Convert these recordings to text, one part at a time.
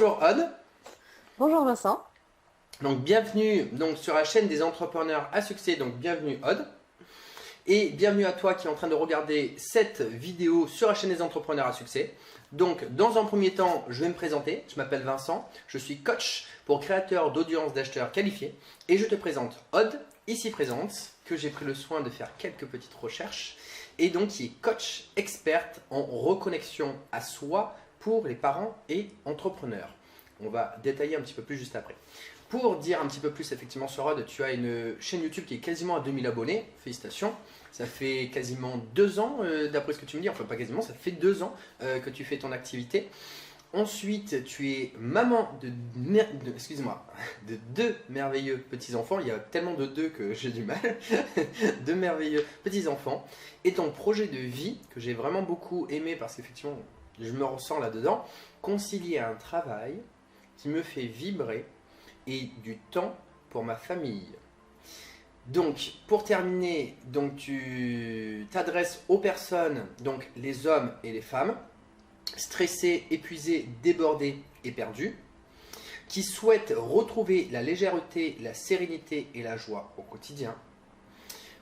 Bonjour Odd. Bonjour Vincent. Donc bienvenue sur la chaîne des entrepreneurs à succès. Donc bienvenue Odd. Et bienvenue à toi qui est en train de regarder cette vidéo sur la chaîne des entrepreneurs à succès. Donc dans un premier temps, je vais me présenter. Je m'appelle Vincent. Je suis coach pour créateurs d'audience d'acheteurs qualifiés. Et je te présente Odd, ici présente, que j'ai pris le soin de faire quelques petites recherches. Et donc qui est coach experte en reconnexion à soi pour les parents et entrepreneurs. On va détailler un petit peu plus juste après. Pour dire un petit peu plus effectivement sur Odd, tu as une chaîne YouTube qui est quasiment à 2000 abonnés. Félicitations. Ça fait quasiment 2 ans, d'après ce que tu me dis, enfin pas quasiment, ça fait 2 ans que tu fais ton activité. Ensuite, tu es maman de 2 merveilleux petits-enfants. Il y a tellement de 2 que j'ai du mal. 2 merveilleux petits-enfants. Et ton projet de vie, que j'ai vraiment beaucoup aimé parce qu'effectivement, je me ressens là-dedans, concilier un travail qui me fait vibrer et du temps pour ma famille. Donc, pour terminer, donc tu t'adresses aux personnes, donc les hommes et les femmes, stressés, épuisés, débordés et perdus, qui souhaitent retrouver la légèreté, la sérénité et la joie au quotidien.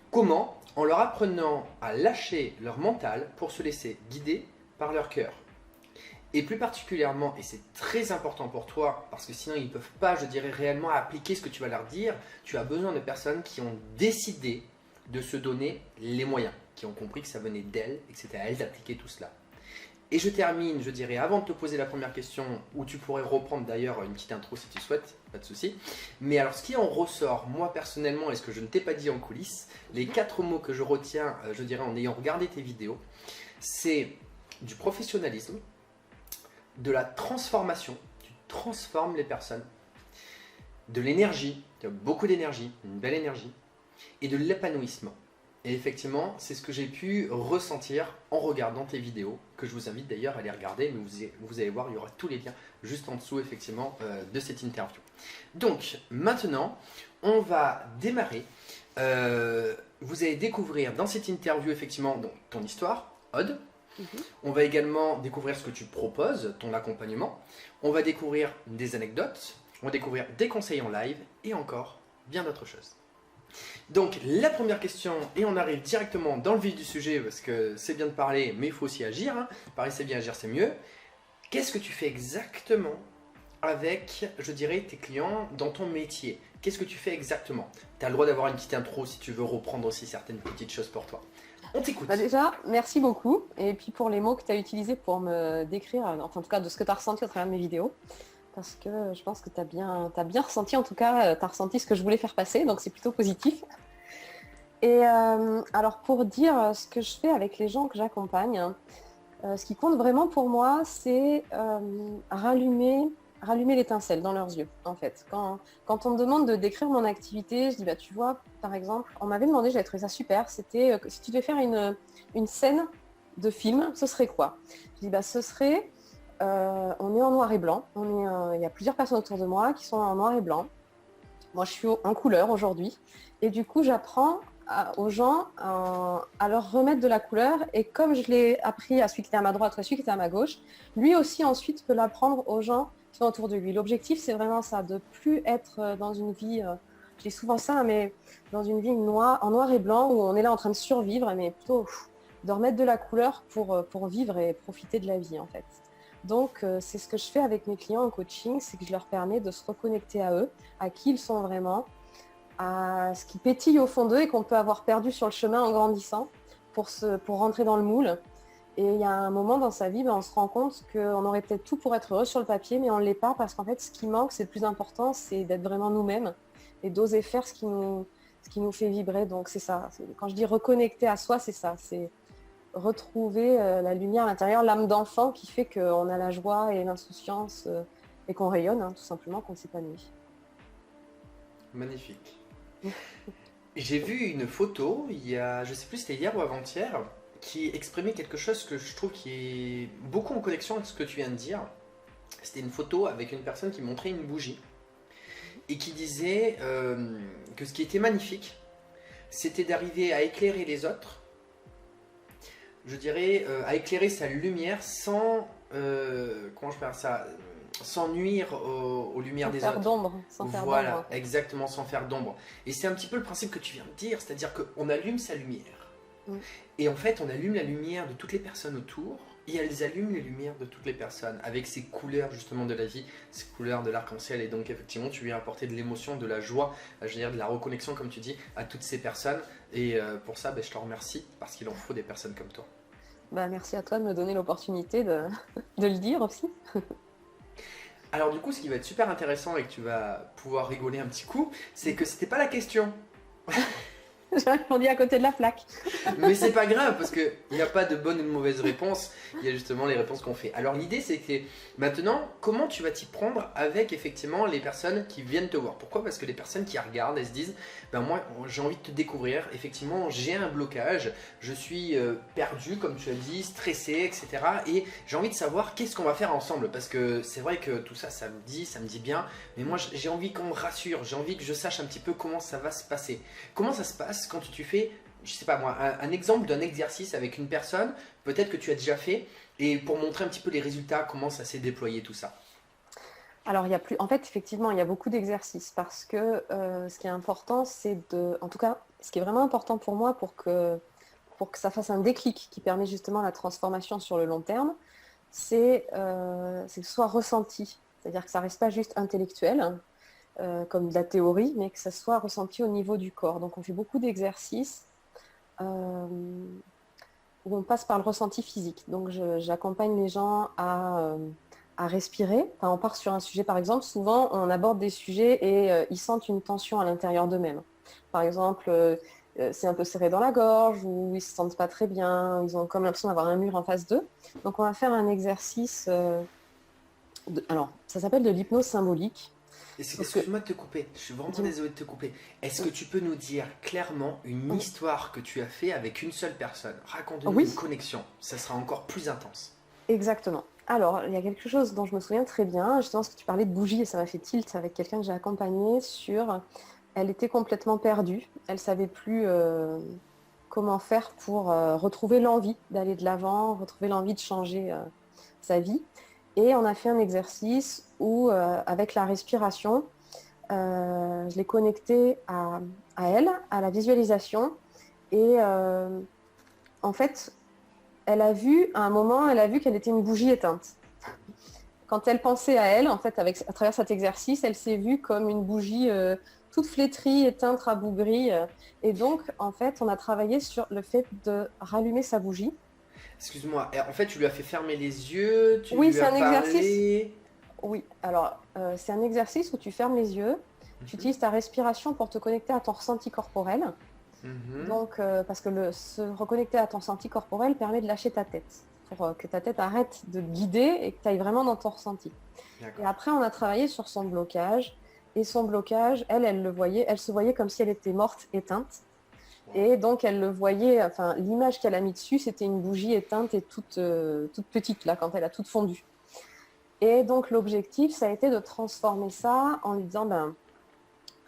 Comment? En leur apprenant à lâcher leur mental pour se laisser guider par leur cœur. Et plus particulièrement, et c'est très important pour toi, parce que sinon ils ne peuvent pas, je dirais, réellement appliquer ce que tu vas leur dire, tu as besoin de personnes qui ont décidé de se donner les moyens, qui ont compris que ça venait d'elles et que c'était à elles d'appliquer tout cela. Et je termine, je dirais, avant de te poser la première question, où tu pourrais reprendre d'ailleurs une petite intro si tu souhaites, pas de souci. Mais alors ce qui en ressort, moi personnellement, et ce que je ne t'ai pas dit en coulisses, les 4 mots que je retiens, je dirais, en ayant regardé tes vidéos, c'est du professionnalisme, de la transformation, tu transformes les personnes, de l'énergie, tu as beaucoup d'énergie, une belle énergie, et de l'épanouissement. Et effectivement, c'est ce que j'ai pu ressentir en regardant tes vidéos, que je vous invite d'ailleurs à les regarder, mais vous allez voir, il y aura tous les liens juste en dessous effectivement de cette interview. Donc maintenant, on va démarrer. Vous allez découvrir dans cette interview effectivement donc, ton histoire, Odd. On va également découvrir ce que tu proposes, ton accompagnement. On va découvrir des anecdotes, on va découvrir des conseils en live et encore bien d'autres choses. Donc la première question, et on arrive directement dans le vif du sujet parce que c'est bien de parler mais il faut aussi agir. Parler c'est bien, agir c'est mieux. Qu'est-ce que tu fais exactement avec, je dirais, tes clients dans ton métier? Qu'est-ce que tu fais exactement? Tu as le droit d'avoir une petite intro si tu veux reprendre aussi certaines petites choses pour toi. On t'écoute. Déjà, merci beaucoup. Et puis pour les mots que tu as utilisés pour me décrire, enfin en tout cas de ce que tu as ressenti au travers de mes vidéos. Parce que je pense que tu as bien ressenti, en tout cas, tu as ressenti ce que je voulais faire passer, donc c'est plutôt positif. Et alors pour dire ce que je fais avec les gens que j'accompagne, ce qui compte vraiment pour moi, c'est rallumer l'étincelle dans leurs yeux, en fait. Quand on me demande de décrire mon activité, je dis, bah, tu vois, par exemple, on m'avait demandé, j'avais trouvé ça super, c'était si tu devais faire une scène de film, ce serait quoi? Je dis, bah, ce serait, on est en noir et blanc, il y a plusieurs personnes autour de moi qui sont en noir et blanc. Moi, je suis en couleur aujourd'hui, et du coup, j'apprends aux gens à leur remettre de la couleur, et comme je l'ai appris à celui qui était à ma droite ou à celui qui était à ma gauche, lui aussi ensuite peut l'apprendre aux gens qui sont autour de lui. L'objectif, c'est vraiment ça, de plus être dans une vie, je dis souvent ça, mais dans une vie en noir et blanc où on est là en train de survivre, mais plutôt de remettre de la couleur pour vivre et profiter de la vie en fait. Donc c'est ce que je fais avec mes clients en coaching, c'est que je leur permets de se reconnecter à eux, à qui ils sont vraiment, à ce qui pétille au fond d'eux et qu'on peut avoir perdu sur le chemin en grandissant pour rentrer dans le moule. Et il y a un moment dans sa vie, on se rend compte qu'on aurait peut-être tout pour être heureux sur le papier, mais on ne l'est pas parce qu'en fait, ce qui manque, c'est le plus important, c'est d'être vraiment nous-mêmes et d'oser faire ce qui nous fait vibrer. Donc c'est ça. Quand je dis reconnecter à soi, c'est ça. C'est retrouver la lumière à l'intérieur, l'âme d'enfant qui fait qu'on a la joie et l'insouciance et qu'on rayonne, tout simplement, qu'on s'épanouit. Magnifique. J'ai vu une photo, il y a, je sais plus c'était hier ou avant-hier, qui exprimait quelque chose que je trouve qui est beaucoup en connexion avec ce que tu viens de dire. C'était une photo avec une personne qui montrait une bougie et qui disait que ce qui était magnifique, c'était d'arriver à éclairer les autres, je dirais, à éclairer sa lumière sans, comment je peux dire ça, sans nuire aux lumières Sans des faire autres. d'ombre. Sans faire Voilà, d'ombre. exactement, sans faire d'ombre. Et c'est un petit peu le principe que tu viens de dire, c'est-à-dire qu'on allume sa lumière. Mm. Et en fait, on allume la lumière de toutes les personnes autour, et elles allument les lumières de toutes les personnes, avec ces couleurs justement de la vie, ces couleurs de l'arc-en-ciel. Et donc effectivement, tu viens apporter de l'émotion, de la joie, je veux dire de la reconnexion, comme tu dis, à toutes ces personnes. Et pour ça, je te remercie, parce qu'il en faut des personnes comme toi. Bah, merci à toi de me donner l'opportunité de le dire aussi. Alors du coup, ce qui va être super intéressant et que tu vas pouvoir rigoler un petit coup, c'est que c'était pas la question. J'ai répondu à côté de la plaque. Mais c'est pas grave parce qu'il n'y a pas de bonne ou de mauvaise réponse, il y a justement les réponses qu'on fait. Alors l'idée c'est que maintenant, comment tu vas t'y prendre avec effectivement les personnes qui viennent te voir? Pourquoi? Parce que les personnes qui regardent, elles se disent, ben moi j'ai envie de te découvrir, effectivement j'ai un blocage, je suis perdu comme tu as dit, stressé, etc. Et j'ai envie de savoir qu'est-ce qu'on va faire ensemble, parce que c'est vrai que tout ça, ça me dit bien, mais moi j'ai envie qu'on me rassure, j'ai envie que je sache un petit peu comment ça va se passer. Comment ça se passe quand tu fais, je sais pas moi, un exemple d'un exercice avec une personne, peut-être que tu as déjà fait, et pour montrer un petit peu les résultats, comment ça s'est déployé tout ça? Alors, il y a plus... En fait, effectivement, il y a beaucoup d'exercices parce que ce qui est important, c'est de... En tout cas, ce qui est vraiment important pour moi pour que ça fasse un déclic qui permet justement la transformation sur le long terme, c'est que ce soit ressenti. C'est-à-dire que ça ne reste pas juste intellectuel, comme de la théorie, mais que ça soit ressenti au niveau du corps. Donc, on fait beaucoup d'exercices où on passe par le ressenti physique. Donc, j'accompagne les gens à respirer. Enfin, on part sur un sujet, par exemple, souvent, on aborde des sujets et ils sentent une tension à l'intérieur d'eux-mêmes. Par exemple, c'est un peu serré dans la gorge ou ils ne se sentent pas très bien, ils ont comme l'impression d'avoir un mur en face d'eux. Donc, on va faire un exercice... Alors, ça s'appelle de l'hypnose symbolique. Excuse-moi de te couper, je suis vraiment désolé de te couper. Est-ce que tu peux nous dire clairement une histoire que tu as fait avec une seule personne? Raconte-nous une connexion, ça sera encore plus intense. Exactement. Alors, il y a quelque chose dont je me souviens très bien, justement parce que tu parlais de bougie et ça m'a fait tilt avec quelqu'un que j'ai accompagné sur... Elle était complètement perdue, elle ne savait plus comment faire pour retrouver l'envie d'aller de l'avant, retrouver l'envie de changer sa vie. Et on a fait un exercice où, avec la respiration, je l'ai connectée à elle, à la visualisation. Et en fait, elle a vu, à un moment, elle a vu qu'elle était une bougie éteinte. Quand elle pensait à elle, en fait, à travers cet exercice, elle s'est vue comme une bougie toute flétrie, éteinte, rabougrie. Et donc, en fait, on a travaillé sur le fait de rallumer sa bougie. Excuse-moi, en fait, tu lui as fait fermer les yeux, tu Oui, lui c'est as un exercice. parlé. Oui, alors, c'est un exercice où tu fermes les yeux, tu utilises ta respiration pour te connecter à ton ressenti corporel. Donc, parce que se reconnecter à ton ressenti corporel permet de lâcher ta tête, pour que ta tête arrête de te guider et que tu ailles vraiment dans ton ressenti. Et après, on a travaillé sur son blocage. Et son blocage, elle le voyait, elle se voyait comme si elle était morte, éteinte. Et donc, elle le voyait, enfin, l'image qu'elle a mis dessus, c'était une bougie éteinte et toute petite, là, quand elle a toute fondu. Et donc, l'objectif, ça a été de transformer ça en lui disant,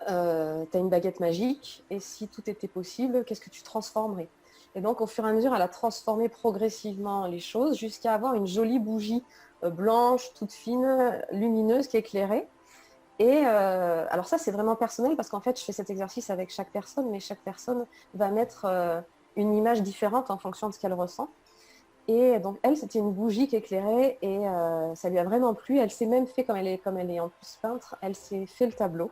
t'as une baguette magique, et si tout était possible, qu'est-ce que tu transformerais? Et donc, au fur et à mesure, elle a transformé progressivement les choses jusqu'à avoir une jolie bougie blanche, toute fine, lumineuse, qui éclairait. Et alors ça, c'est vraiment personnel parce qu'en fait, je fais cet exercice avec chaque personne, mais chaque personne va mettre une image différente en fonction de ce qu'elle ressent. Et donc, elle, c'était une bougie qui éclairait et ça lui a vraiment plu. Elle s'est même fait, comme elle est en plus peintre, elle s'est fait le tableau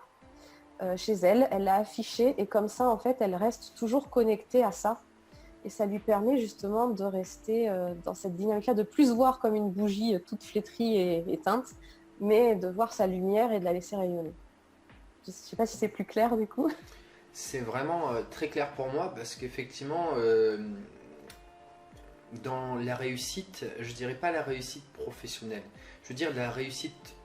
chez elle. Elle l'a affiché et comme ça, en fait, elle reste toujours connectée à ça. Et ça lui permet justement de rester dans cette dynamique-là, de plus voir comme une bougie toute flétrie et éteinte, mais de voir sa lumière et de la laisser rayonner. Je ne sais pas si c'est plus clair du coup. C'est vraiment très clair pour moi parce qu'effectivement, dans la réussite, je dirais pas la réussite professionnelle, je veux dire la réussite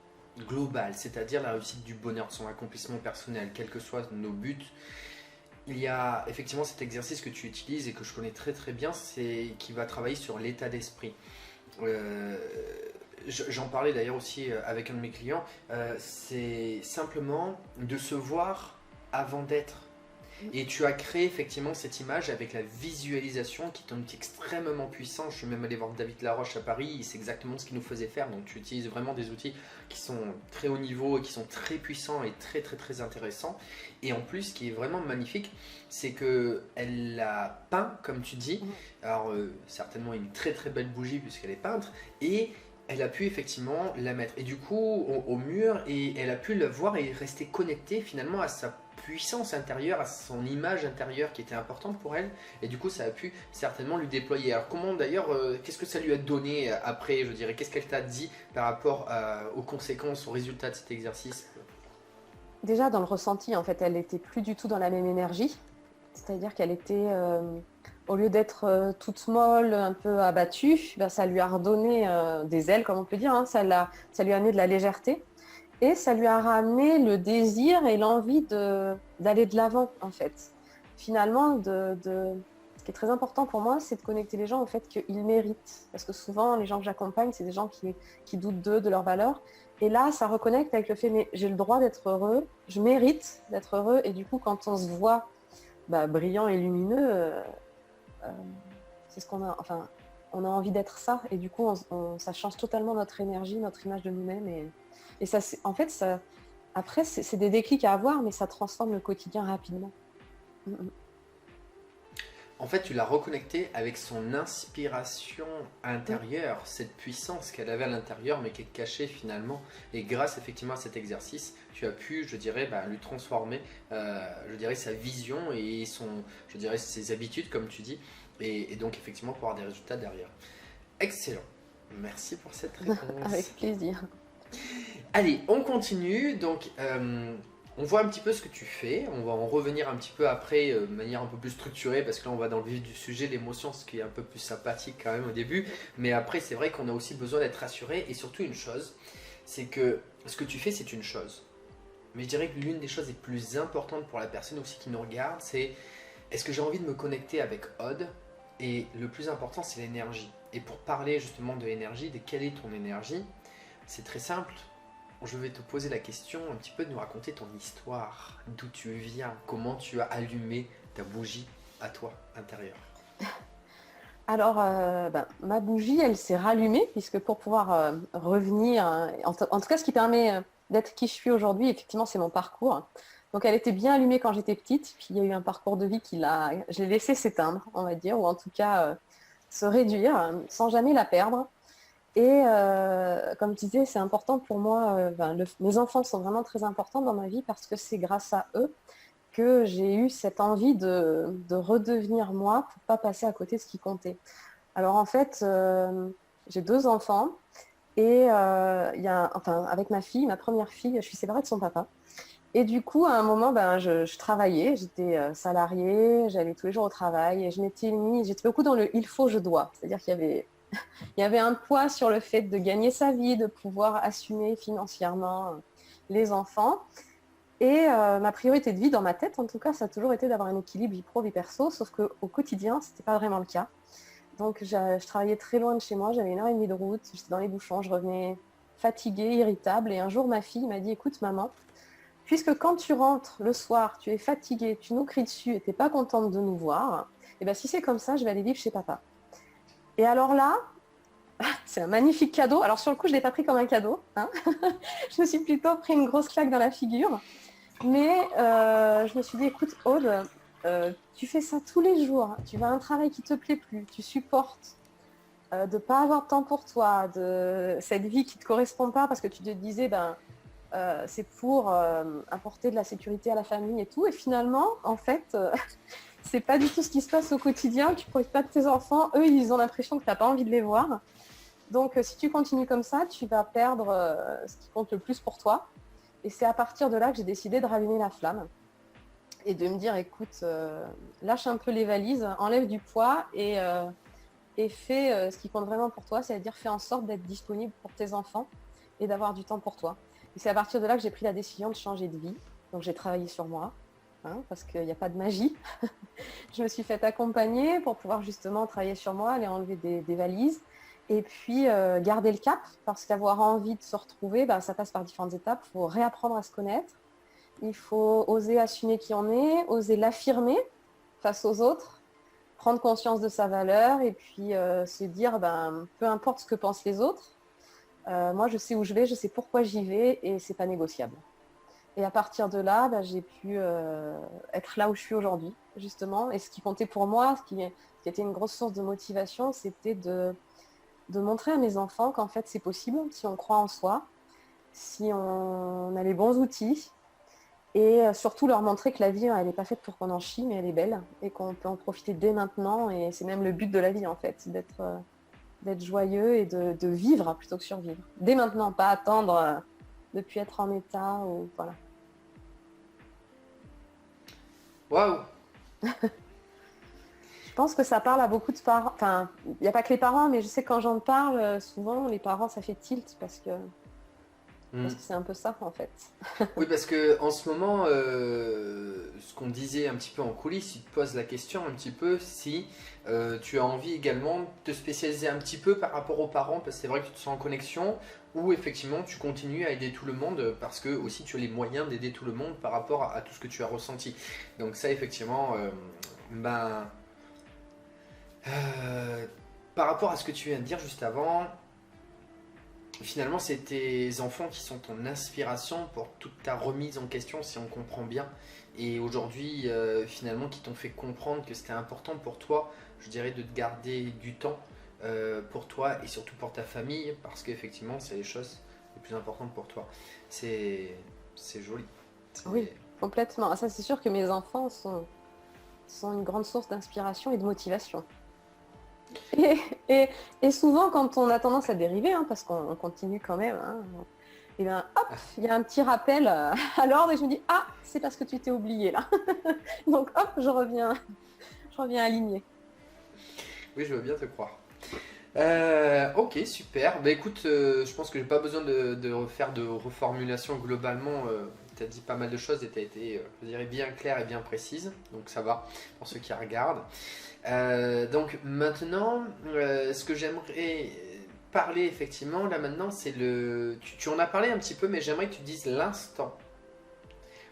globale, c'est-à-dire la réussite du bonheur, de son accomplissement personnel, quels que soient nos buts. Il y a effectivement cet exercice que tu utilises et que je connais très très bien, c'est qui va travailler sur l'état d'esprit. J'en parlais d'ailleurs aussi avec un de mes clients, c'est simplement de se voir avant d'être. Et tu as créé effectivement cette image avec la visualisation qui est un outil extrêmement puissant. Je suis même allé voir David Laroche à Paris, c'est exactement ce qu'il nous faisait faire. Donc tu utilises vraiment des outils qui sont très haut niveau et qui sont très puissants et très très très intéressants. Et en plus, ce qui est vraiment magnifique, c'est qu'elle l'a peint, comme tu dis. Alors certainement une très très belle bougie puisqu'elle est peintre. Et elle a pu effectivement la mettre et du coup au mur et elle a pu la voir et rester connectée finalement à sa puissance intérieure, à son image intérieure qui était importante pour elle et du coup ça a pu certainement lui déployer. Alors comment d'ailleurs, qu'est-ce que ça lui a donné après, je dirais, qu'est-ce qu'elle t'a dit par rapport aux conséquences, aux résultats de cet exercice? Déjà dans le ressenti, en fait, elle n'était plus du tout dans la même énergie. C'est-à-dire qu'elle était, au lieu d'être toute molle, un peu abattue, ben, ça lui a redonné des ailes, comme on peut dire, hein. Ça lui a amené de la légèreté. Et ça lui a ramené le désir et l'envie d'aller de l'avant, en fait. Finalement, ce qui est très important pour moi, c'est de connecter les gens au fait qu'ils méritent. Parce que souvent, les gens que j'accompagne, c'est des gens qui doutent d'eux, de leurs valeurs. Et là, ça reconnecte avec le fait, mais j'ai le droit d'être heureux, je mérite d'être heureux. Et du coup, quand on se voit brillant et lumineux, c'est ce qu'on a, enfin, on a envie d'être ça. Et du coup, ça change totalement notre énergie, notre image de nous-mêmes. Et ça, en fait, ça, après, c'est des déclics à avoir, mais ça transforme le quotidien rapidement. En fait, tu l'as reconnecté avec son inspiration intérieure, cette puissance qu'elle avait à l'intérieur, mais qui est cachée finalement. Et grâce effectivement à cet exercice, tu as pu, je dirais, lui transformer, je dirais, sa vision et je dirais, ses habitudes, comme tu dis, et donc effectivement pour avoir des résultats derrière. Excellent. Merci pour cette réponse. Avec plaisir. Allez, on continue. Donc, on voit un petit peu ce que tu fais. On va en revenir un petit peu après de manière un peu plus structurée parce que là, on va dans le vif du sujet, l'émotion, ce qui est un peu plus sympathique quand même au début. Mais après, c'est vrai qu'on a aussi besoin d'être rassuré. Et surtout, une chose, c'est que ce que tu fais, c'est une chose. Mais je dirais que l'une des choses les plus importantes pour la personne aussi qui nous regarde, c'est est-ce que j'ai envie de me connecter avec Aude? Et le plus important, c'est l'énergie. Et pour parler justement de l'énergie, de quelle est ton énergie, c'est très simple. Je vais te poser la question un petit peu de nous raconter ton histoire, d'où tu viens, comment tu as allumé ta bougie à toi, intérieure. Alors, ma bougie, elle s'est rallumée, puisque pour pouvoir revenir, en tout cas, ce qui permet d'être qui je suis aujourd'hui, effectivement, c'est mon parcours. Donc, elle était bien allumée quand j'étais petite, puis il y a eu un parcours de vie je l'ai laissé s'éteindre, on va dire, ou en tout cas se réduire, sans jamais la perdre. Et comme tu disais, c'est important pour moi, mes enfants sont vraiment très importants dans ma vie parce que c'est grâce à eux que j'ai eu cette envie de redevenir moi pour pas passer à côté de ce qui comptait. Alors en fait, j'ai 2 enfants et avec ma fille, ma première fille, je suis séparée de son papa. Et du coup, à un moment, je travaillais, j'étais salariée, j'allais tous les jours au travail et j'étais beaucoup dans le il faut, je dois. C'est-à-dire il y avait un poids sur le fait de gagner sa vie, de pouvoir assumer financièrement les enfants. Et ma priorité de vie dans ma tête, en tout cas, ça a toujours été d'avoir un équilibre vie pro, vie perso, sauf qu'au quotidien, ce n'était pas vraiment le cas. Donc je travaillais très loin de chez moi, j'avais 1 heure et demie de route, j'étais dans les bouchons, je revenais fatiguée, irritable. Et un jour, ma fille m'a dit, écoute maman, puisque quand tu rentres le soir, tu es fatiguée, tu nous cries dessus et tu n'es pas contente de nous voir, et bien si c'est comme ça, je vais aller vivre chez papa. Et alors là, c'est un magnifique cadeau. Alors sur le coup, je ne l'ai pas pris comme un cadeau, hein. Je me suis plutôt pris une grosse claque dans la figure. Mais je me suis dit, écoute Aude, tu fais ça tous les jours, tu vas à un travail qui ne te plaît plus, tu supportes de ne pas avoir de temps pour toi, de cette vie qui ne te correspond pas parce que tu te disais, c'est pour apporter de la sécurité à la famille et tout. Et finalement, en fait, c'est pas du tout ce qui se passe au quotidien. Tu ne profites pas de tes enfants. Eux, ils ont l'impression que tu n'as pas envie de les voir. Donc, si tu continues comme ça, tu vas perdre ce qui compte le plus pour toi. Et c'est à partir de là que j'ai décidé de rallumer la flamme et de me dire, écoute, lâche un peu les valises, enlève du poids et fais ce qui compte vraiment pour toi, c'est-à-dire fais en sorte d'être disponible pour tes enfants et d'avoir du temps pour toi. Et c'est à partir de là que j'ai pris la décision de changer de vie. Donc j'ai travaillé sur moi, parce qu'il n'y a pas de magie. Je me suis fait accompagner pour pouvoir justement travailler sur moi, aller enlever des valises. Et puis garder le cap, parce qu'avoir envie de se retrouver, ça passe par différentes étapes. Il faut réapprendre à se connaître. il faut oser assumer qui on est, oser l'affirmer face aux autres, prendre conscience de sa valeur et puis se dire, peu importe ce que pensent les autres, moi je sais où je vais, je sais pourquoi j'y vais et c'est pas négociable. Et à partir de là, j'ai pu être là où je suis aujourd'hui, justement. Et ce qui comptait pour moi, ce qui était une grosse source de motivation, c'était de montrer à mes enfants qu'en fait c'est possible si on croit en soi, si on a les bons outils, et surtout leur montrer que la vie, elle n'est pas faite pour qu'on en chie, mais elle est belle, et qu'on peut en profiter dès maintenant. Et c'est même le but de la vie, en fait, d'être joyeux et de vivre plutôt que survivre. Dès maintenant, pas attendre de plus être en état, ou voilà. Waouh! Je pense que ça parle à beaucoup de parents. Enfin, il n'y a pas que les parents, mais je sais que quand j'en parle, souvent, les parents, ça fait tilt parce que c'est un peu ça, en fait. Oui, parce que en ce moment, ce qu'on disait un petit peu en coulisses, tu te poses la question un petit peu si tu as envie également de te spécialiser un petit peu par rapport aux parents, parce que c'est vrai que tu te sens en connexion, ou effectivement tu continues à aider tout le monde, parce que aussi tu as les moyens d'aider tout le monde par rapport à tout ce que tu as ressenti. Donc ça, effectivement, par rapport à ce que tu viens de dire juste avant, finalement, c'est tes enfants qui sont ton inspiration pour toute ta remise en question, si on comprend bien. Et aujourd'hui, finalement, qui t'ont fait comprendre que c'était important pour toi, je dirais, de te garder du temps pour toi et surtout pour ta famille, parce qu'effectivement, c'est les choses les plus importantes pour toi. C'est joli. Oui, complètement. Ça, c'est sûr que mes enfants sont une grande source d'inspiration et de motivation. Et souvent, quand on a tendance à dériver, parce qu'on continue quand même, et bien hop, il y a un petit rappel à l'ordre et je me dis, ah, c'est parce que tu t'es oublié là. Donc hop, je reviens aligné. Oui, je veux bien te croire. Ok, super. Bah écoute, je pense que j'ai pas besoin de refaire de reformulation globalement. Tu as dit pas mal de choses et tu as été, je dirais, bien claire et bien précise. Donc ça va pour ceux qui regardent. Donc maintenant, ce que j'aimerais parler effectivement là maintenant, c'est le. Tu en as parlé un petit peu, mais j'aimerais que tu dises l'instant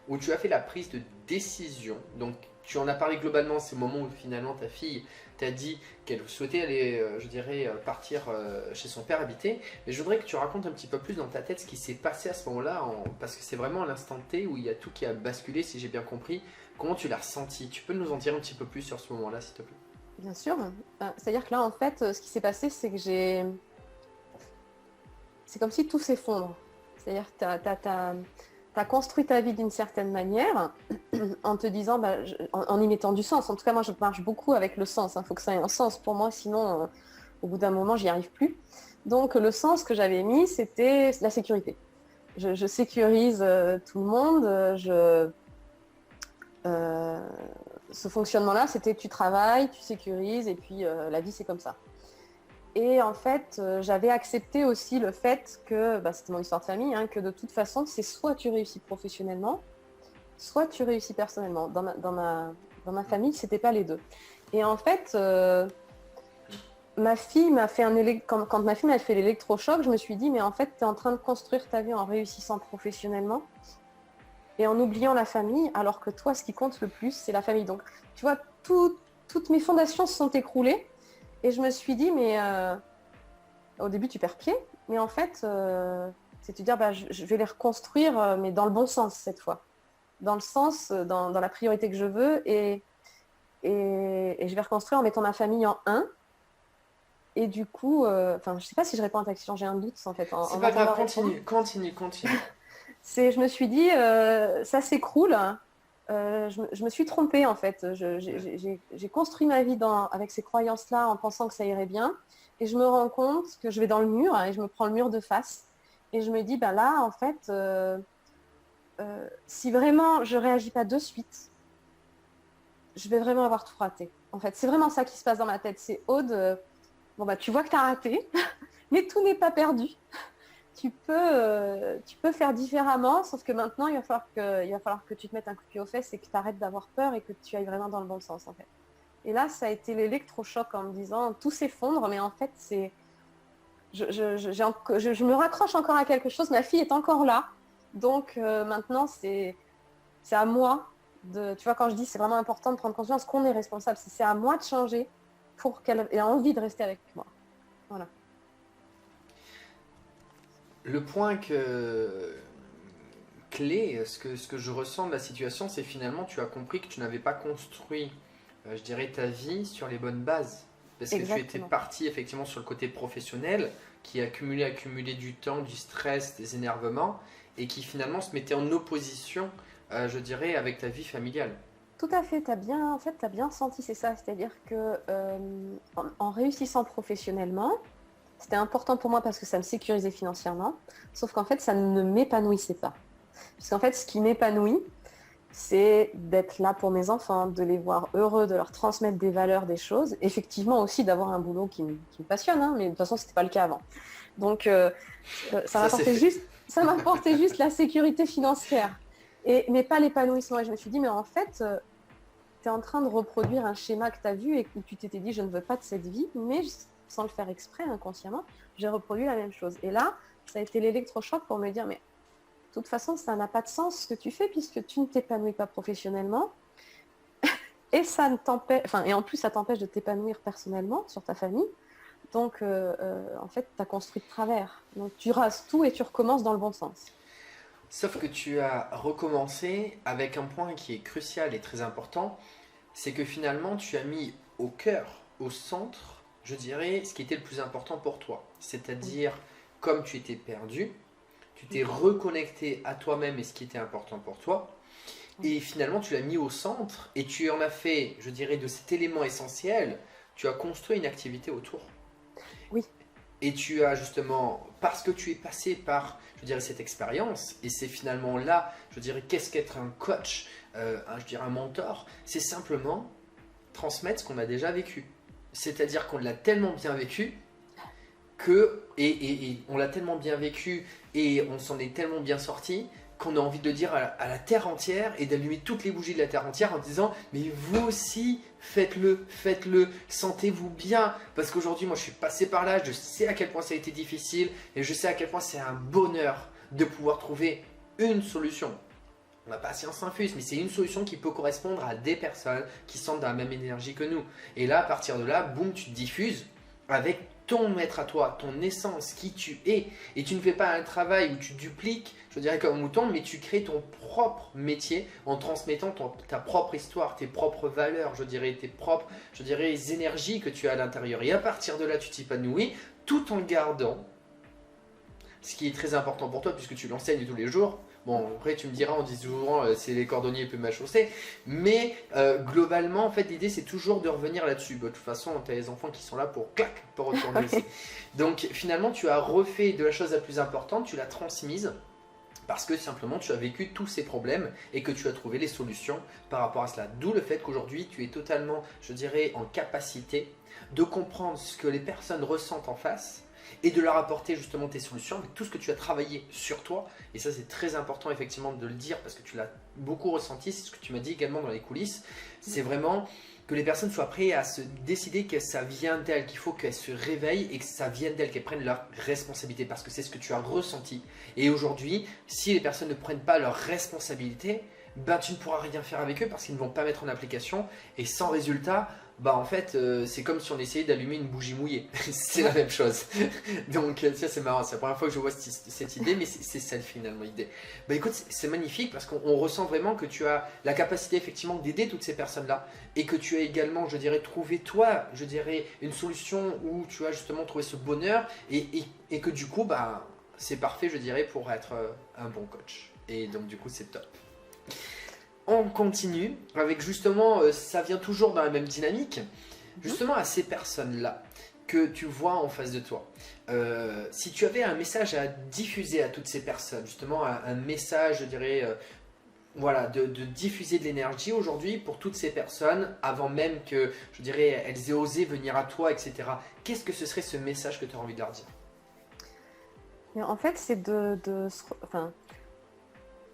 où tu as fait la prise de décision. Donc tu en as parlé globalement, c'est le moment où finalement ta fille t'a dit qu'elle souhaitait aller, je dirais, partir chez son père habiter. Mais je voudrais que tu racontes un petit peu plus dans ta tête ce qui s'est passé à ce moment-là, parce que c'est vraiment l'instant T où il y a tout qui a basculé, si j'ai bien compris. Comment tu l'as ressenti? Tu peux nous en dire un petit peu plus sur ce moment-là, s'il te plaît? Bien sûr. C'est-à-dire que là, en fait, ce qui s'est passé, c'est que c'est comme si tout s'effondre. C'est-à-dire que t'as construit ta vie d'une certaine manière en te disant, en y mettant du sens. En tout cas, moi, je marche beaucoup avec le sens. Il faut que ça ait un sens pour moi, sinon, au bout d'un moment, j'y arrive plus. Donc, le sens que j'avais mis, c'était la sécurité. Je sécurise tout le monde. Ce fonctionnement-là, c'était tu travailles, tu sécurises, et puis la vie, c'est comme ça. Et en fait, j'avais accepté aussi le fait que, c'était mon histoire de famille, que de toute façon, c'est soit tu réussis professionnellement, soit tu réussis personnellement. Dans ma famille, c'était pas les deux. Et en fait, ma fille m'a fait quand ma fille m'a fait l'électrochoc, je me suis dit, mais en fait, tu es en train de construire ta vie en réussissant professionnellement et en oubliant la famille, alors que toi, ce qui compte le plus, c'est la famille. Donc, tu vois, toutes mes fondations se sont écroulées. Et je me suis dit, mais au début, tu perds pied. Mais en fait, c'est te dire, je vais les reconstruire, mais dans le bon sens cette fois. Dans le sens, dans la priorité que je veux. Et je vais reconstruire en mettant ma famille en un. Et du coup, je ne sais pas si je réponds à ta question, j'ai un doute en fait. C'est pas grave, continue. Je me suis dit, ça s'écroule. Je me suis trompée en fait. J'ai construit ma vie avec ces croyances-là en pensant que ça irait bien. Et je me rends compte que je vais dans le mur et je me prends le mur de face. Et je me dis, là, en fait, si vraiment je réagis pas de suite, je vais vraiment avoir tout raté. En fait, c'est vraiment ça qui se passe dans ma tête. C'est Aude, tu vois que tu as raté, mais tout n'est pas perdu. Tu peux faire différemment, sauf que maintenant, il va falloir que tu te mettes un coup de pied aux fesses et que tu arrêtes d'avoir peur et que tu ailles vraiment dans le bon sens, en fait. Et là, ça a été l'électrochoc en me disant, tout s'effondre, mais en fait, je me raccroche encore à quelque chose. Ma fille est encore là. Donc, maintenant, c'est c'est à moi tu vois, quand je dis c'est vraiment important de prendre conscience qu'on est responsable, c'est à moi de changer pour qu'elle ait envie de rester avec moi. Voilà. Le point clé, ce que je ressens de la situation, c'est finalement tu as compris que tu n'avais pas construit, je dirais, ta vie sur les bonnes bases. Parce que tu étais Exactement. parti effectivement sur le côté professionnel, qui accumulait du temps, du stress, des énervements, et qui finalement se mettait en opposition, je dirais, avec ta vie familiale. Tout à fait, en fait, t'as bien senti, c'est ça. C'est-à-dire que en réussissant professionnellement, c'était important pour moi parce que ça me sécurisait financièrement, sauf qu'en fait, ça ne m'épanouissait pas. Parce qu'en fait, ce qui m'épanouit, c'est d'être là pour mes enfants, de les voir heureux, de leur transmettre des valeurs, des choses. Effectivement aussi d'avoir un boulot qui me passionne, hein, mais de toute façon, c'était pas le cas avant. Donc, ça Ça, c'est m'apportait fait. ça m'apportait juste la sécurité financière, mais pas l'épanouissement. Et je me suis dit, mais en fait, tu es en train de reproduire un schéma que tu as vu et que tu t'étais dit, je ne veux pas de cette vie, mais sans le faire exprès, inconsciemment, j'ai reproduit la même chose. Et là, ça a été l'électrochoc pour me dire, mais de toute façon, ça n'a pas de sens ce que tu fais puisque tu ne t'épanouis pas professionnellement et ça ne t'empêche, enfin, et en plus, ça t'empêche de t'épanouir personnellement sur ta famille. Donc, en fait, tu as construit de travers. Donc, tu rases tout et tu recommences dans le bon sens. Sauf que tu as recommencé avec un point qui est crucial et très important, c'est que finalement tu as mis au cœur, au centre, je dirais, ce qui était le plus important pour toi. Oui. C'est-à-dire, comme tu étais perdu, tu t'es Oui. reconnecté à toi-même et ce qui était important pour toi. Oui. Et finalement, tu l'as mis au centre et tu en as fait, je dirais, de cet élément essentiel, tu as construit une activité autour. Oui. Et tu as justement, parce que tu es passé par, je dirais, cette expérience, et c'est finalement là, je dirais, qu'est-ce qu'être un coach, je dirais un mentor, c'est simplement transmettre ce qu'on a déjà vécu. C'est-à-dire qu'on l'a tellement bien vécu et on l'a tellement bien vécu et on s'en est tellement bien sorti qu'on a envie de le dire à la terre entière et d'allumer toutes les bougies de la terre entière en disant mais vous aussi faites-le, sentez-vous bien parce qu'aujourd'hui moi je suis passé par là, je sais à quel point ça a été difficile et je sais à quel point c'est un bonheur de pouvoir trouver une solution. On n'a pas science infuse, mais c'est une solution qui peut correspondre à des personnes qui sont dans la même énergie que nous. Et là, à partir de là, boum, tu te diffuses avec ton maître à toi, ton essence, qui tu es. Et tu ne fais pas un travail où tu dupliques, je dirais comme un mouton, mais tu crées ton propre métier en transmettant ta propre histoire, tes propres valeurs, je dirais, tes propres, je dirais, énergies que tu as à l'intérieur. Et à partir de là, tu t'épanouis tout en gardant ce qui est très important pour toi puisque tu l'enseignes tous les jours. Bon, après tu me diras, on dit souvent c'est les cordonniers plus mal chaussés, mais globalement, en fait, l'idée c'est toujours de revenir là-dessus. Bah, de toute façon, tu as les enfants qui sont là pour clac, pour retourner aussi. Donc finalement, tu as refait de la chose la plus importante, tu l'as transmise parce que simplement tu as vécu tous ces problèmes et que tu as trouvé les solutions par rapport à cela. D'où le fait qu'aujourd'hui tu es totalement, je dirais, en capacité de comprendre ce que les personnes ressentent en face et de leur apporter justement tes solutions avec tout ce que tu as travaillé sur toi. Et ça c'est très important effectivement de le dire parce que tu l'as beaucoup ressenti, c'est ce que tu m'as dit également dans les coulisses. C'est vraiment que les personnes soient prêtes à se décider que ça vient d'elles, qu'il faut qu'elles se réveillent et que ça vienne d'elles, qu'elles prennent leur responsabilité parce que c'est ce que tu as ressenti. Et aujourd'hui, si les personnes ne prennent pas leur responsabilité, ben tu ne pourras rien faire avec eux parce qu'ils ne vont pas mettre en application et sans résultat, bah en fait c'est comme si on essayait d'allumer une bougie mouillée. C'est la même chose. Donc ça c'est marrant, c'est la première fois que je vois cette idée, mais c'est ça finalement l'idée. Bah écoute, c'est magnifique parce qu'on ressent vraiment que tu as la capacité effectivement d'aider toutes ces personnes-là et que tu as également, je dirais, trouvé toi, je dirais, une solution où tu as justement trouvé ce bonheur et que du coup, bah c'est parfait, je dirais, pour être un bon coach. Et donc du coup c'est top. On continue avec justement, ça vient toujours dans la même dynamique, justement à ces personnes-là que tu vois en face de toi. Si tu avais un message à diffuser à toutes ces personnes, justement un message, je dirais, voilà, de diffuser de l'énergie aujourd'hui pour toutes ces personnes, avant même que, je dirais, elles aient osé venir à toi, etc. Qu'est-ce que ce serait ce message que tu as envie de leur dire? Mais en fait, c'est enfin,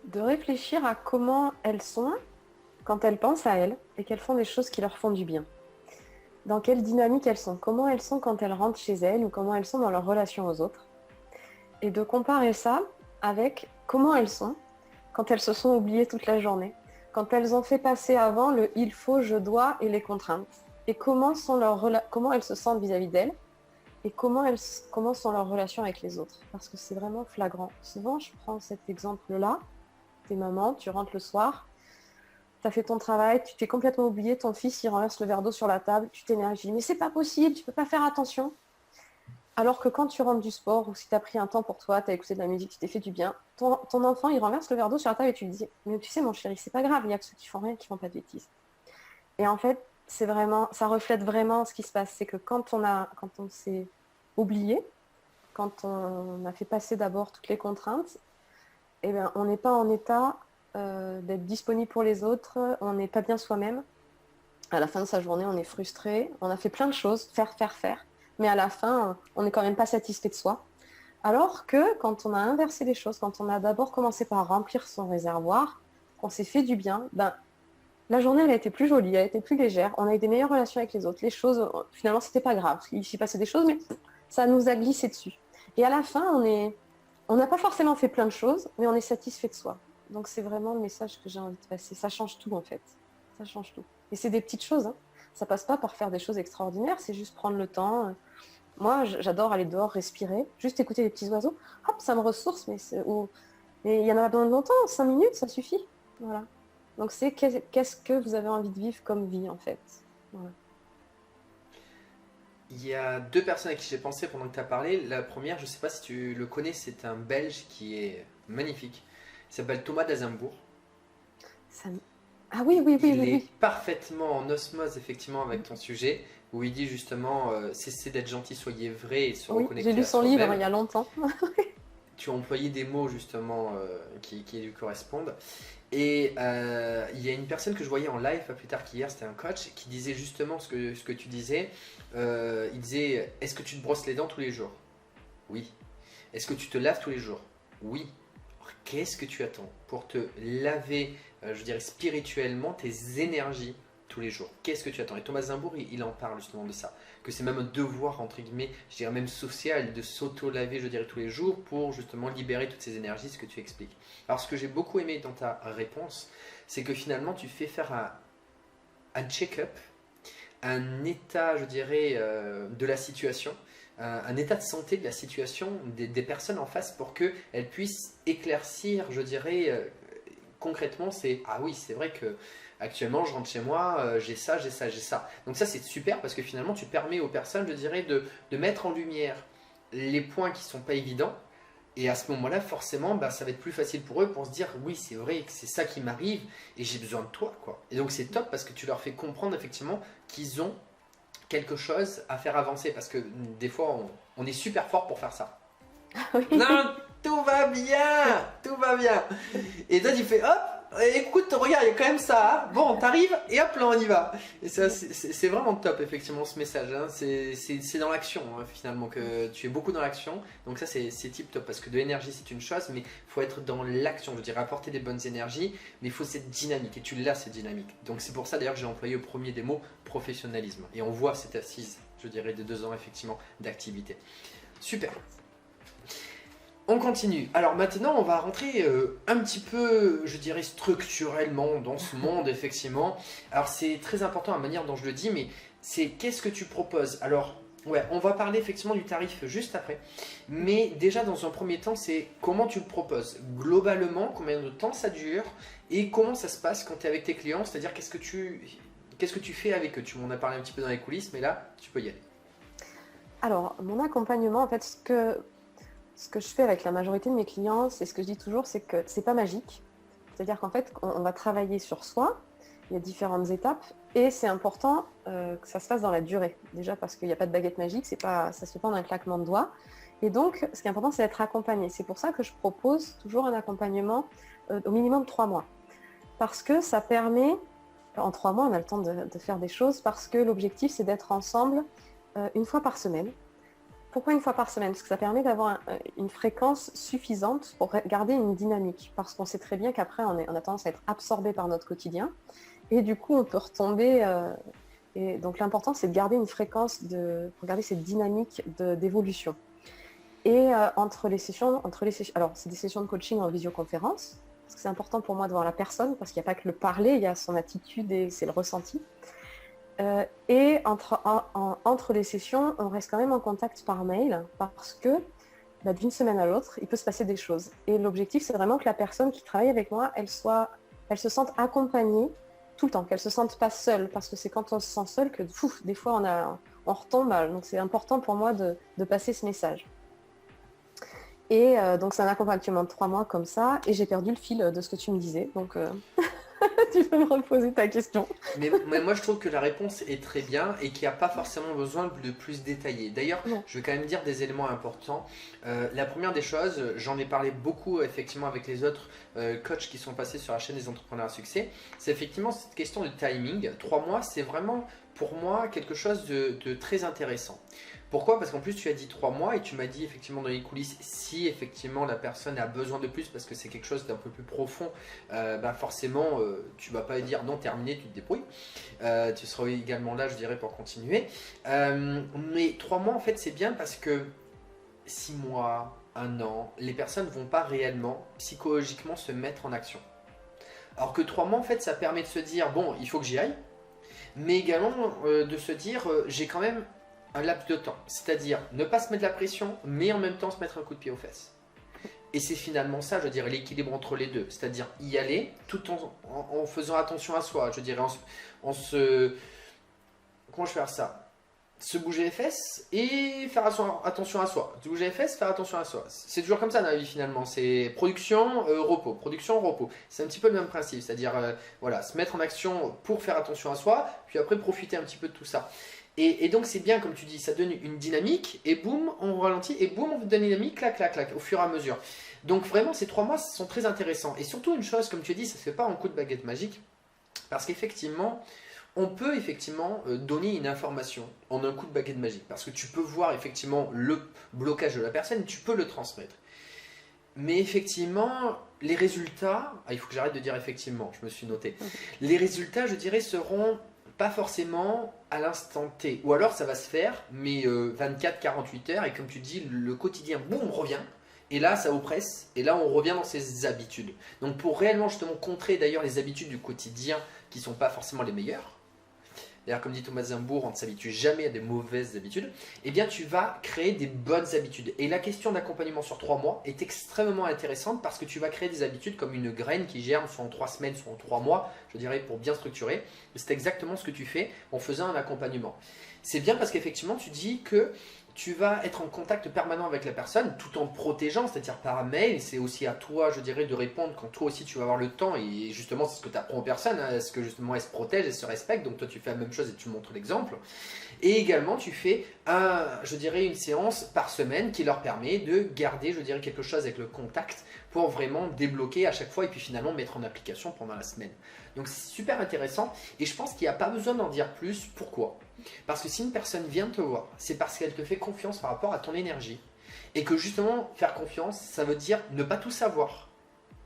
de réfléchir à comment elles sont quand elles pensent à elles et qu'elles font des choses qui leur font du bien. Dans quelle dynamique elles sont, comment elles sont quand elles rentrent chez elles ou comment elles sont dans leur relation aux autres. Et de comparer ça avec comment elles sont quand elles se sont oubliées toute la journée, quand elles ont fait passer avant le il faut, je dois et les contraintes, et comment elles se sentent vis-à-vis d'elles, et comment sont leurs relations avec les autres, parce que c'est vraiment flagrant. Souvent, je prends cet exemple-là, t'es maman, tu rentres le soir, tu as fait ton travail, tu t'es complètement oublié, ton fils il renverse le verre d'eau sur la table, tu t'énerves, mais c'est pas possible, tu peux pas faire attention. Alors que quand tu rentres du sport ou si tu as pris un temps pour toi, tu as écouté de la musique, tu t'es fait du bien, ton enfant il renverse le verre d'eau sur la table et tu lui dis mais tu sais mon chéri, c'est pas grave, il y a que ceux qui font rien qui font pas de bêtises. Et en fait, ça reflète vraiment ce qui se passe, c'est que quand on s'est oublié, quand on a fait passer d'abord toutes les contraintes, eh bien, on n'est pas en état d'être disponible pour les autres, on n'est pas bien soi-même. À la fin de sa journée, on est frustré, on a fait plein de choses, faire, mais à la fin, on n'est quand même pas satisfait de soi. Alors que quand on a inversé les choses, quand on a d'abord commencé par remplir son réservoir, qu'on s'est fait du bien, la journée, elle a été plus jolie, elle a été plus légère, on a eu des meilleures relations avec les autres. Les choses, finalement, c'était pas grave. Il s'y passait des choses, mais ça nous a glissé dessus. Et à la fin, on n'a pas forcément fait plein de choses, mais on est satisfait de soi. Donc c'est vraiment le message que j'ai envie de passer. Ça change tout, en fait. Ça change tout. Et c'est des petites choses, hein. Ça passe pas par faire des choses extraordinaires, c'est juste prendre le temps. Moi, j'adore aller dehors, respirer, juste écouter les petits oiseaux. Hop, ça me ressource, mais il y en a pas besoin de longtemps, 5 minutes, ça suffit. Voilà. Donc c'est qu'est-ce que vous avez envie de vivre comme vie, en fait. Voilà. Il y a deux personnes à qui j'ai pensé pendant que tu as parlé. La première, je ne sais pas si tu le connais, c'est un Belge qui est magnifique. Il s'appelle Thomas d'Azembourg. Ça me- Ah oui, oui, oui, Il oui, est oui. parfaitement en osmose effectivement avec ton sujet, où il dit justement cessez d'être gentil, soyez vrai et se Oui, j'ai reconnecter lu à son livre il soi-même. y a longtemps. Tu as employé des mots justement qui lui correspondent. Et il y a une personne que je voyais en live pas plus tard qu'hier, c'était un coach, qui disait justement ce que tu disais. Il disait, est-ce que tu te brosses les dents tous les jours? Oui. Est-ce que tu te laves tous les jours? Oui. Alors, qu'est-ce que tu attends pour te laver, je dirais spirituellement, tes énergies tous les jours? Qu'est-ce que tu attends? Et Thomas Zimbourg, il en parle justement de ça. Que c'est même un devoir, entre guillemets, je dirais même social, de s'auto-laver, je dirais, tous les jours pour justement libérer toutes ces énergies, ce que tu expliques. Alors, ce que j'ai beaucoup aimé dans ta réponse, c'est que finalement, tu fais faire un check-up, un état, je dirais, de la situation, un état de santé de la situation des personnes en face pour qu'elles puissent éclaircir, je dirais, concrètement, c'est ah oui, c'est vrai que actuellement je rentre chez moi, j'ai ça, j'ai ça, j'ai ça. Donc ça c'est super parce que finalement tu permets aux personnes, je dirais, de mettre en lumière les points qui sont pas évidents. Et à ce moment-là, forcément, ça va être plus facile pour eux pour se dire oui, c'est vrai que c'est ça qui m'arrive et j'ai besoin de toi, quoi. Et donc c'est top parce que tu leur fais comprendre effectivement qu'ils ont quelque chose à faire avancer parce que des fois on est super fort pour faire ça. Oui. Non, tout va bien, tout va bien. Et toi tu fais hop, écoute, regarde, il y a quand même ça. Hein. Bon, t'arrives et hop, là on y va. Et ça, c'est vraiment top, effectivement, ce message. Hein. C'est dans l'action, hein, finalement, que tu es beaucoup dans l'action. Donc ça, c'est tip top parce que de l'énergie, c'est une chose, mais il faut être dans l'action. Je veux dire, apporter des bonnes énergies, mais il faut cette dynamique. Et tu l'as, cette dynamique. Donc c'est pour ça, d'ailleurs, que j'ai employé au premier des mots professionnalisme. Et on voit cette assise, je dirais, de 2 ans, effectivement, d'activité. Super. On continue. Alors maintenant, on va rentrer un petit peu, je dirais, structurellement dans ce monde, effectivement. Alors c'est très important la manière dont je le dis, mais c'est qu'est-ce que tu proposes? Alors, ouais, on va parler effectivement du tarif juste après. Mais déjà, dans un premier temps, c'est comment tu le proposes. Globalement, combien de temps ça dure et comment ça se passe quand tu es avec tes clients, c'est-à-dire qu'est-ce que tu fais avec eux? Tu m'en as parlé un petit peu dans les coulisses, mais là, tu peux y aller. Alors, mon accompagnement, en fait, ce que je fais avec la majorité de mes clients, c'est ce que je dis toujours, c'est que c'est pas magique. C'est-à-dire qu'en fait, on va travailler sur soi, il y a différentes étapes, et c'est important que ça se fasse dans la durée. Déjà parce qu'il n'y a pas de baguette magique, ça se fait pas en un claquement de doigts. Et donc, ce qui est important, c'est d'être accompagné. C'est pour ça que je propose toujours un accompagnement au minimum 3 mois. Parce que ça permet, en 3 mois, on a le temps de faire des choses, parce que l'objectif, c'est d'être ensemble une fois par semaine. Pourquoi une fois par semaine? Parce que ça permet d'avoir une fréquence suffisante pour garder une dynamique. Parce qu'on sait très bien qu'après, on a tendance à être absorbé par notre quotidien. Et du coup, on peut retomber. Et donc, l'important, c'est de garder une fréquence, pour garder cette dynamique d'évolution. Et entre les sessions, alors c'est des sessions de coaching en visioconférence. parce que c'est important pour moi de voir la personne, parce qu'il n'y a pas que le parler, il y a son attitude et c'est le ressenti. Et entre les sessions, on reste quand même en contact par mail, parce que d'une semaine à l'autre, il peut se passer des choses. Et l'objectif, c'est vraiment que la personne qui travaille avec moi, elle se sente accompagnée tout le temps, qu'elle ne se sente pas seule, parce que c'est quand on se sent seul que des fois on retombe. Donc c'est important pour moi de passer ce message. Et donc c'est un accompagnement de 3 mois comme ça, et j'ai perdu le fil de ce que tu me disais. Donc tu peux me reposer ta question. Mais moi je trouve que la réponse est très bien et qu'il n'y a pas forcément besoin de plus détailler. D'ailleurs, je vais quand même dire des éléments importants. La première des choses, j'en ai parlé beaucoup effectivement avec les autres coachs qui sont passés sur la chaîne des entrepreneurs à succès, c'est effectivement cette question de timing. 3 mois, c'est vraiment pour moi quelque chose de très intéressant. Pourquoi? Parce qu'en plus tu as dit 3 mois et tu m'as dit effectivement dans les coulisses, si effectivement la personne a besoin de plus parce que c'est quelque chose d'un peu plus profond, forcément tu vas pas dire non, terminé, tu te débrouilles. Tu seras également là, je dirais, pour continuer. Mais 3 mois en fait c'est bien parce que 6 mois, 1 an, les personnes ne vont pas réellement psychologiquement se mettre en action. Alors que 3 mois en fait ça permet de se dire bon, il faut que j'y aille, mais également de se dire j'ai quand même un laps de temps, c'est-à-dire ne pas se mettre la pression, mais en même temps se mettre un coup de pied aux fesses. Et c'est finalement ça, je dirais, l'équilibre entre les deux, c'est-à-dire y aller tout en faisant attention à soi, je dirais, comment je vais faire ça? Se bouger les fesses et faire attention à soi. Se bouger les fesses, faire attention à soi. C'est toujours comme ça dans la vie finalement. C'est production, repos. Production, repos. C'est un petit peu le même principe. C'est-à-dire, voilà, se mettre en action pour faire attention à soi, puis après profiter un petit peu de tout ça. Et donc c'est bien comme tu dis, ça donne une dynamique et boum, on ralentit et boum, on donne une dynamique, clac, clac, clac, au fur et à mesure. Donc vraiment ces 3 mois sont très intéressants. Et surtout une chose, comme tu dis, ça ne se fait pas en coup de baguette magique. Parce qu'effectivement, on peut effectivement donner une information en un coup de baguette magique. Parce que tu peux voir effectivement le blocage de la personne, tu peux le transmettre. Mais effectivement, les résultats, il faut que j'arrête de dire effectivement, je me suis noté. Les résultats, je dirais, seront pas forcément à l'instant T. Ou alors ça va se faire, mais 24-48 heures, et comme tu dis, le quotidien, boum, revient. Et là, ça oppresse, et là, on revient dans ses habitudes. Donc pour réellement justement contrer d'ailleurs les habitudes du quotidien qui ne sont pas forcément les meilleures, d'ailleurs comme dit Thomas Zimbourg, on ne s'habitue jamais à des mauvaises habitudes, eh bien tu vas créer des bonnes habitudes. Et la question d'accompagnement sur 3 mois est extrêmement intéressante parce que tu vas créer des habitudes comme une graine qui germe soit en 3 semaines, soit en 3 mois, je dirais pour bien structurer. C'est exactement ce que tu fais en faisant un accompagnement. C'est bien parce qu'effectivement tu dis que tu vas être en contact permanent avec la personne tout en protégeant, c'est-à-dire par mail. C'est aussi à toi, je dirais, de répondre quand toi aussi tu vas avoir le temps. Et justement, c'est ce que tu apprends aux personnes. Hein, est-ce que justement elles se protègent, elles se respectent. Donc toi, tu fais la même chose et tu montres l'exemple. Et également, tu fais, je dirais, une séance par semaine qui leur permet de garder, je dirais, quelque chose avec le contact pour vraiment débloquer à chaque fois et puis finalement mettre en application pendant la semaine. Donc c'est super intéressant et je pense qu'il n'y a pas besoin d'en dire plus. Pourquoi? Parce que si une personne vient te voir, c'est parce qu'elle te fait confiance par rapport à ton énergie. Et que justement, faire confiance, ça veut dire ne pas tout savoir.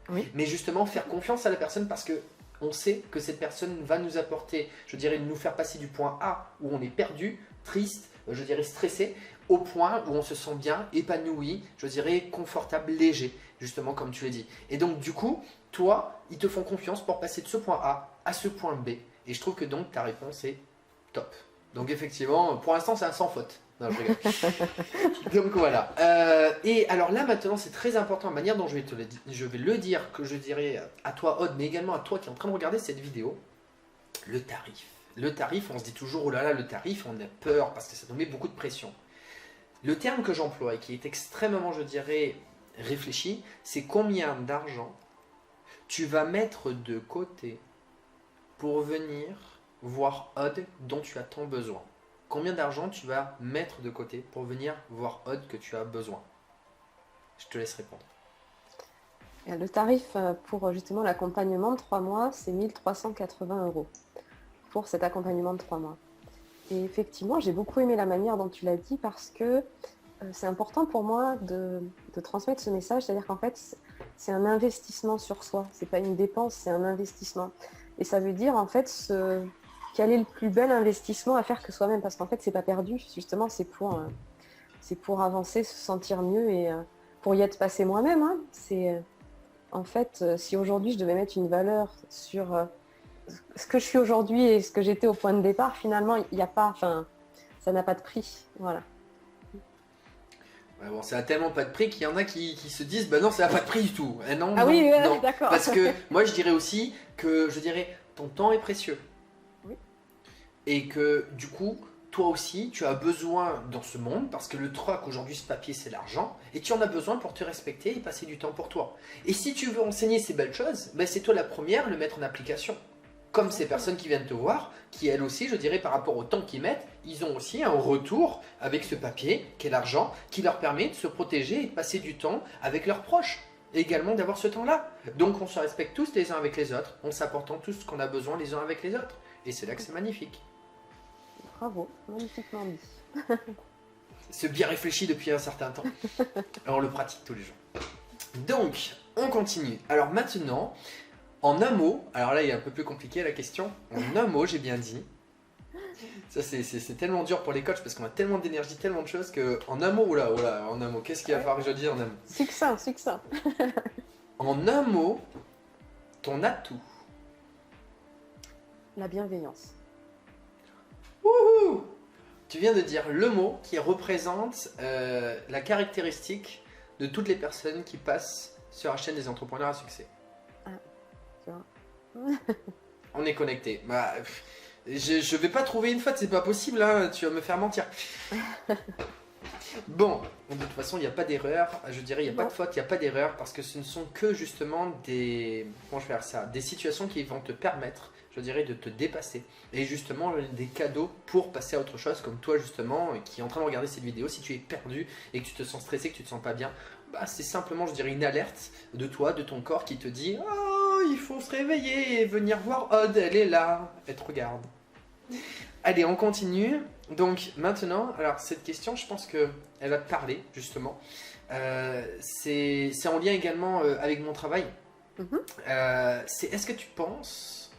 Oui. Mais justement, faire confiance à la personne parce que on sait que cette personne va nous apporter, je dirais, nous faire passer du point A où on est perdu, triste, je dirais stressé, au point où on se sent bien, épanoui, je dirais confortable, léger, justement comme tu l'as dit. Et donc du coup, toi, ils te font confiance pour passer de ce point A à ce point B. Et je trouve que donc ta réponse est top. Donc effectivement, pour l'instant, c'est un sans faute. Non, je rigole. Donc voilà. Et alors là maintenant, c'est très important la manière dont je vais le dire, que je dirais à toi, Aude, mais également à toi qui est en train de regarder cette vidéo. Le tarif. Le tarif, on se dit toujours, oh là là, le tarif, on a peur parce que ça nous met beaucoup de pression. Le terme que j'emploie et qui est extrêmement, je dirais, réfléchi, c'est combien d'argent tu vas mettre de côté pour venir voir Aude dont tu as tant besoin. Combien d'argent tu vas mettre de côté pour venir voir Aude que tu as besoin? Je te laisse répondre. Le tarif pour justement l'accompagnement de 3 mois, c'est 1 380 € pour cet accompagnement de 3 mois. Et effectivement, j'ai beaucoup aimé la manière dont tu l'as dit parce que c'est important pour moi de transmettre ce message, c'est-à-dire qu'en fait, c'est un investissement sur soi, c'est pas une dépense, c'est un investissement. Et ça veut dire en fait quel est le plus bel investissement à faire que soi-même, parce qu'en fait, c'est pas perdu, justement, c'est pour avancer, se sentir mieux et pour y être passé moi-même. Hein. en fait, si aujourd'hui je devais mettre une valeur sur ce que je suis aujourd'hui et ce que j'étais au point de départ, finalement, il n'y a pas, enfin, ça n'a pas de prix. Voilà. Ouais, bon, ça a tellement pas de prix qu'il y en a qui se disent bah non, ça n'a pas de prix du tout. Eh non, Ah non, oui, non. d'accord. Parce que moi je dirais aussi que ton temps est précieux. Oui. Et que du coup, toi aussi, tu as besoin dans ce monde, parce que le troc aujourd'hui, ce papier, c'est l'argent, et tu en as besoin pour te respecter et passer du temps pour toi. Et si tu veux enseigner ces belles choses, ben c'est toi la première à le mettre en application. Comme ces personnes qui viennent te voir, qui elles aussi, je dirais, par rapport au temps qu'ils mettent, ils ont aussi un retour avec ce papier, qui est l'argent, qui leur permet de se protéger et de passer du temps avec leurs proches. Et également d'avoir ce temps-là. Donc on se respecte tous les uns avec les autres, en s'apportant tout ce qu'on a besoin les uns avec les autres. Et c'est là que c'est magnifique. Bravo, magnifiquement dit. C'est bien réfléchi depuis un certain temps. Alors on le pratique tous les jours. Donc, on continue. Alors maintenant, en un mot, alors là il est un peu plus compliqué la question. En un mot, j'ai bien dit. Ça c'est tellement dur pour les coachs parce qu'on a tellement d'énergie, tellement de choses que en un mot, en un mot, qu'est-ce qu'il va falloir que je dise en un mot? Succinct, succinct. En un mot, ton atout. La bienveillance. Wouhou! Tu viens de dire le mot qui représente la caractéristique de toutes les personnes qui passent sur la chaîne des entrepreneurs à succès. Ah, tu vois. On est connecté. Bah, je vais pas trouver une faute, c'est pas possible, hein, tu vas me faire mentir. Bon, de toute façon, il n'y a pas d'erreur, je dirais, il n'y a pas de faute, il n'y a pas d'erreur, parce que ce ne sont que justement des... Comment je vais faire ça? Des situations qui vont te permettre, je dirais, de te dépasser. Et justement, des cadeaux pour passer à autre chose, comme toi justement, qui est en train de regarder cette vidéo, si tu es perdu et que tu te sens stressé, que tu te sens pas bien, bah, c'est simplement, je dirais, une alerte de toi, de ton corps qui te dit « Oh, il faut se réveiller et venir voir Aude, elle est là, elle te regarde. » Allez, on continue. Donc maintenant, alors cette question, je pense qu'elle va te parler justement. C'est en lien également avec mon travail. C'est est-ce que tu penses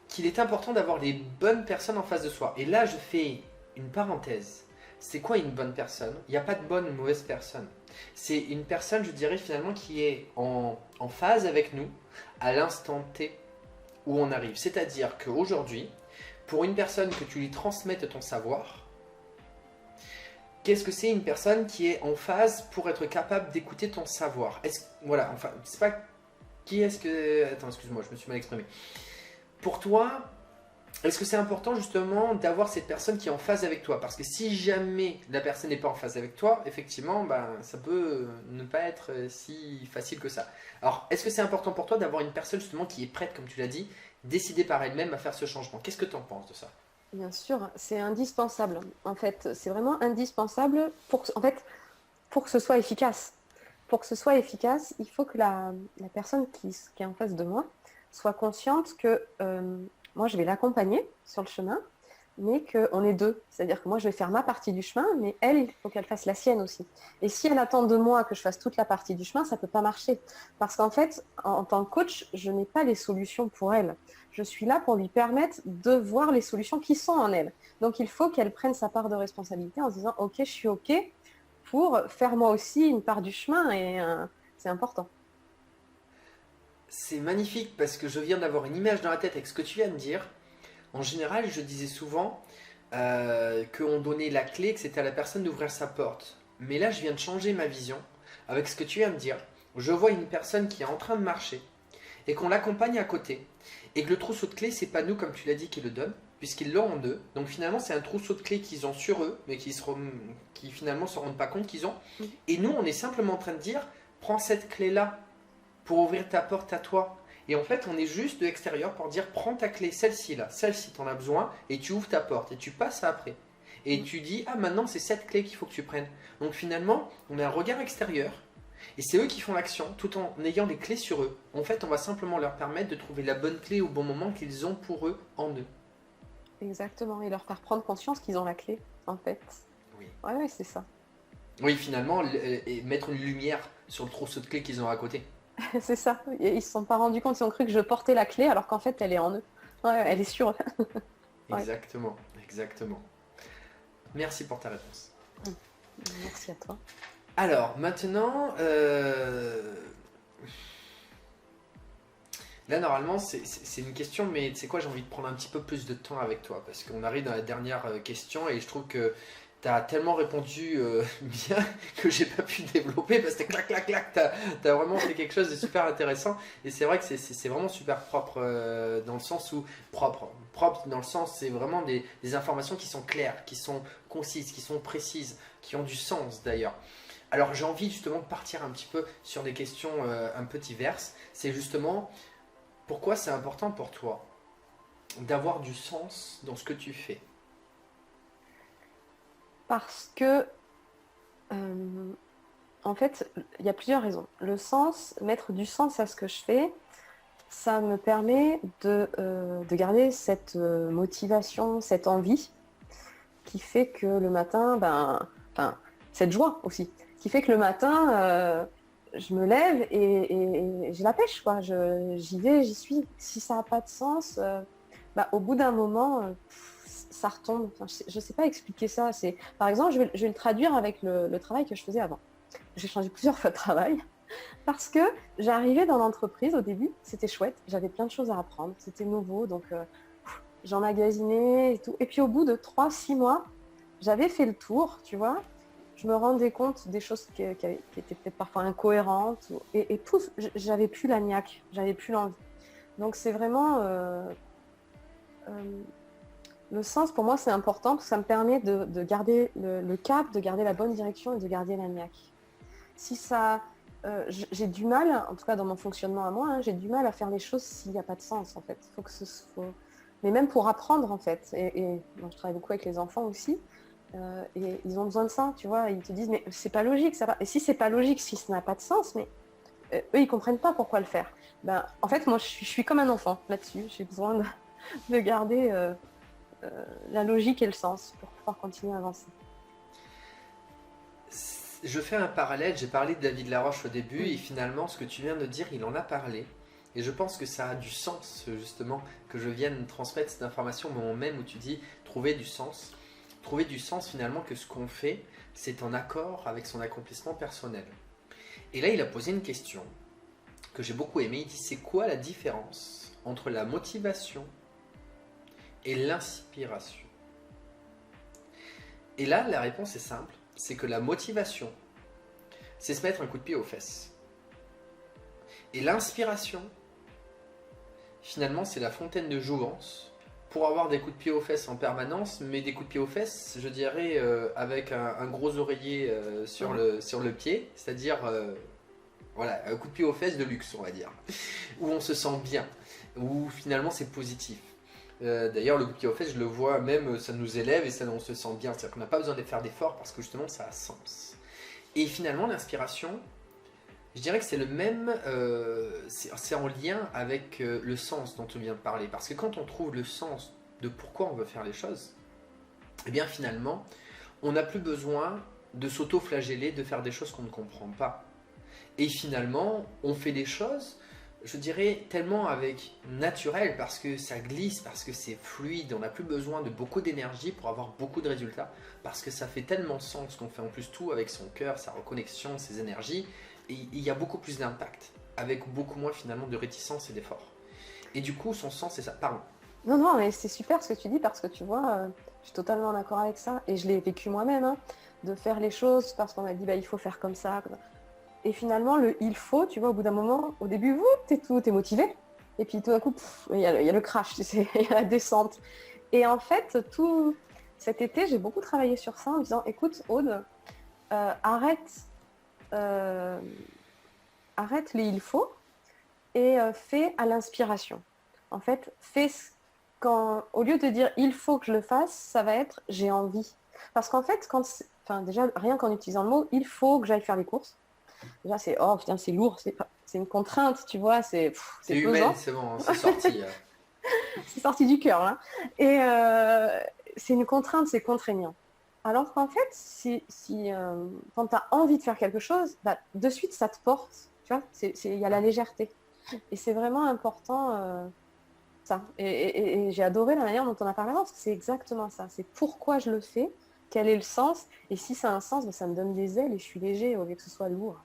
qu'il est important d'avoir les bonnes personnes en face de soi? Et là, je fais une parenthèse. C'est quoi une bonne personne? Il n'y a pas de bonne ou mauvaise personne. C'est une personne, je dirais finalement, qui est en phase avec nous à l'instant T où on arrive. C'est-à-dire qu'aujourd'hui, pour une personne que tu lui transmettes ton savoir, qu'est-ce que c'est une personne qui est en phase pour être capable d'écouter ton savoir? Voilà, enfin, c'est pas qui est-ce que... Attends, excuse-moi, je me suis mal exprimé. Pour toi, est-ce que c'est important justement d'avoir cette personne qui est en phase avec toi? Parce que si jamais la personne n'est pas en phase avec toi, effectivement, ben, ça peut ne pas être si facile que ça. Alors, est-ce que c'est important pour toi d'avoir une personne justement qui est prête, comme tu l'as dit, décidée par elle-même à faire ce changement? Qu'est-ce que tu en penses de ça? Bien sûr, c'est indispensable. En fait, c'est vraiment indispensable pour que ce soit efficace. Pour que ce soit efficace, il faut que la personne qui est en face de moi soit consciente que moi, je vais l'accompagner sur le chemin, mais qu'on est deux. C'est-à-dire que moi, je vais faire ma partie du chemin, mais elle, il faut qu'elle fasse la sienne aussi. Et si elle attend de moi que je fasse toute la partie du chemin, ça ne peut pas marcher. Parce qu'en fait, en tant que coach, je n'ai pas les solutions pour elle. Je suis là pour lui permettre de voir les solutions qui sont en elle. Donc, il faut qu'elle prenne sa part de responsabilité en se disant « Ok, je suis OK pour faire moi aussi une part du chemin. » Et c'est important. C'est magnifique parce que je viens d'avoir une image dans la tête avec ce que tu viens de dire. En général, je disais souvent qu'on donnait la clé, que c'était à la personne d'ouvrir sa porte. Mais là, je viens de changer ma vision avec ce que tu viens de dire. Je vois une personne qui est en train de marcher et qu'on l'accompagne à côté. Et que le trousseau de clés, c'est pas nous, comme tu l'as dit, qui le donne, puisqu'ils l'ont en eux. Donc finalement, c'est un trousseau de clés qu'ils ont sur eux, mais qui finalement se rendent pas compte qu'ils ont. Et nous, on est simplement en train de dire, prends cette clé-là pour ouvrir ta porte à toi. Et en fait, on est juste de l'extérieur pour dire, prends ta clé, celle-ci là, celle-ci, t'en as besoin, et tu ouvres ta porte, et tu passes après. Et tu dis, ah maintenant c'est cette clé qu'il faut que tu prennes. Donc finalement, on a un regard extérieur, et c'est eux qui font l'action, tout en ayant les clés sur eux. En fait, on va simplement leur permettre de trouver la bonne clé au bon moment qu'ils ont pour eux, en eux. Exactement, et leur faire prendre conscience qu'ils ont la clé, en fait. Oui. Ouais, c'est ça. Oui, finalement, et mettre une lumière sur le trousseau de clés qu'ils ont à côté. C'est ça. Et ils ne se sont pas rendus compte, ils ont cru que je portais la clé alors qu'en fait elle est en eux. Ouais, elle est sur eux. Ouais. Exactement, exactement. Merci pour ta réponse. Merci à toi. Alors, maintenant, Là, normalement, c'est une question, mais tu sais quoi, j'ai envie de prendre un petit peu plus de temps avec toi, parce qu'on arrive dans la dernière question, et je trouve que tu as tellement répondu bien que j'ai pas pu développer, parce que clac, clac, clac, tu as vraiment fait quelque chose de super intéressant, et c'est vrai que c'est vraiment super propre, dans le sens où, propre dans le sens, c'est vraiment des informations qui sont claires, qui sont concises, qui sont précises, qui ont du sens d'ailleurs. Alors j'ai envie justement de partir un petit peu sur des questions un peu diverses, c'est justement... Pourquoi c'est important pour toi d'avoir du sens dans ce que tu fais? Parce que, euh, en fait, il y a plusieurs raisons. Le sens, mettre du sens à ce que je fais, ça me permet de garder cette motivation, cette envie qui fait que le matin, enfin, cette joie aussi, qui fait que le matin, je me lève et j'ai la pêche, quoi. J'y vais, j'y suis. Si ça n'a pas de sens, au bout d'un moment, ça retombe. Enfin, je sais pas expliquer ça. Par exemple, je vais le traduire avec le travail que je faisais avant. J'ai changé plusieurs fois de travail parce que j'arrivais dans l'entreprise au début, c'était chouette, j'avais plein de choses à apprendre, c'était nouveau, donc j'emmagasinais et tout. Et puis au bout de 3-6 mois, j'avais fait le tour, tu vois. Je me rendais compte des choses qui étaient peut-être parfois incohérentes. Et pouf, j'avais plus la niaque, j'avais plus l'envie. Donc c'est vraiment... euh, le sens, pour moi, c'est important parce que ça me permet de garder le cap, de garder la bonne direction et de garder la niaque. Si ça... j'ai du mal, en tout cas dans mon fonctionnement à moi, hein, j'ai du mal à faire les choses s'il n'y a pas de sens, en fait. Mais même pour apprendre, en fait. Bon, je travaille beaucoup avec les enfants aussi. Et ils ont besoin de ça, tu vois. Ils te disent, mais c'est pas logique, ça va. Et si c'est pas logique, si ça n'a pas de sens, mais eux, ils comprennent pas pourquoi le faire. En fait, moi, je suis comme un enfant là-dessus. J'ai besoin de garder la logique et le sens pour pouvoir continuer à avancer. Je fais un parallèle, j'ai parlé de David Laroche au début, Mm. et finalement, ce que tu viens de dire, il en a parlé. Et je pense que ça a du sens, justement, que je vienne transmettre cette information au moment même où tu dis trouver du sens. Trouver du sens, finalement, que ce qu'on fait, c'est en accord avec son accomplissement personnel. Et là, il a posé une question que j'ai beaucoup aimée. Il dit, c'est quoi la différence entre la motivation et l'inspiration? Et là, la réponse est simple, c'est que la motivation, c'est se mettre un coup de pied aux fesses. Et l'inspiration, finalement, c'est la fontaine de jouvence pour avoir des coups de pied aux fesses en permanence, mais des coups de pied aux fesses, je dirais, avec un gros oreiller sur le pied, c'est-à-dire voilà, un coup de pied aux fesses de luxe, on va dire, où on se sent bien, où finalement c'est positif. D'ailleurs, le coup de pied aux fesses, je le vois même, ça nous élève et ça, on se sent bien. C'est-à-dire qu'on n'a pas besoin de faire d'efforts parce que justement ça a sens. Et finalement, l'inspiration, je dirais que c'est le même, c'est en lien avec le sens dont on vient de parler. Parce que quand on trouve le sens de pourquoi on veut faire les choses, eh bien finalement, on n'a plus besoin de s'auto-flageller, de faire des choses qu'on ne comprend pas. Et finalement, on fait des choses, je dirais, tellement avec naturel, parce que ça glisse, parce que c'est fluide, on n'a plus besoin de beaucoup d'énergie pour avoir beaucoup de résultats, parce que ça fait tellement sens qu'on fait en plus tout avec son cœur, sa reconnexion, ses énergies, et il y a beaucoup plus d'impact, avec beaucoup moins finalement de réticence et d'effort. Et du coup, son sens, c'est ça. Pardon. Non, non, mais c'est super ce que tu dis parce que tu vois, je suis totalement d'accord avec ça. Et je l'ai vécu moi-même, hein, de faire les choses parce qu'on m'a dit, il faut faire comme ça. Et finalement, le il faut, tu vois, au bout d'un moment, au début, t'es motivé. Et puis tout d'un coup, il y a le crash, tu sais, il y a la descente. Et en fait, tout cet été, j'ai beaucoup travaillé sur ça en disant, écoute, Aude, arrête, euh, arrête les il faut et fais à l'inspiration. En fait, au lieu de dire il faut que je le fasse, ça va être j'ai envie. Parce qu'en fait, déjà, rien qu'en utilisant le mot il faut que j'aille faire les courses, déjà c'est oh putain, c'est lourd, c'est une contrainte, tu vois, c'est C'est humaine, pesant. c'est bon, hein, c'est sorti. C'est sorti du cœur là. Et c'est une contrainte, c'est contraignant. Alors qu'en fait, quand tu as envie de faire quelque chose, de suite ça te porte, tu vois, il y a la légèreté. Et c'est vraiment important ça. Et j'ai adoré la manière dont on a parlé avant, parce que c'est exactement ça. C'est pourquoi je le fais, quel est le sens, et si ça a un sens, ça me donne des ailes et je suis léger au lieu que ce soit lourd.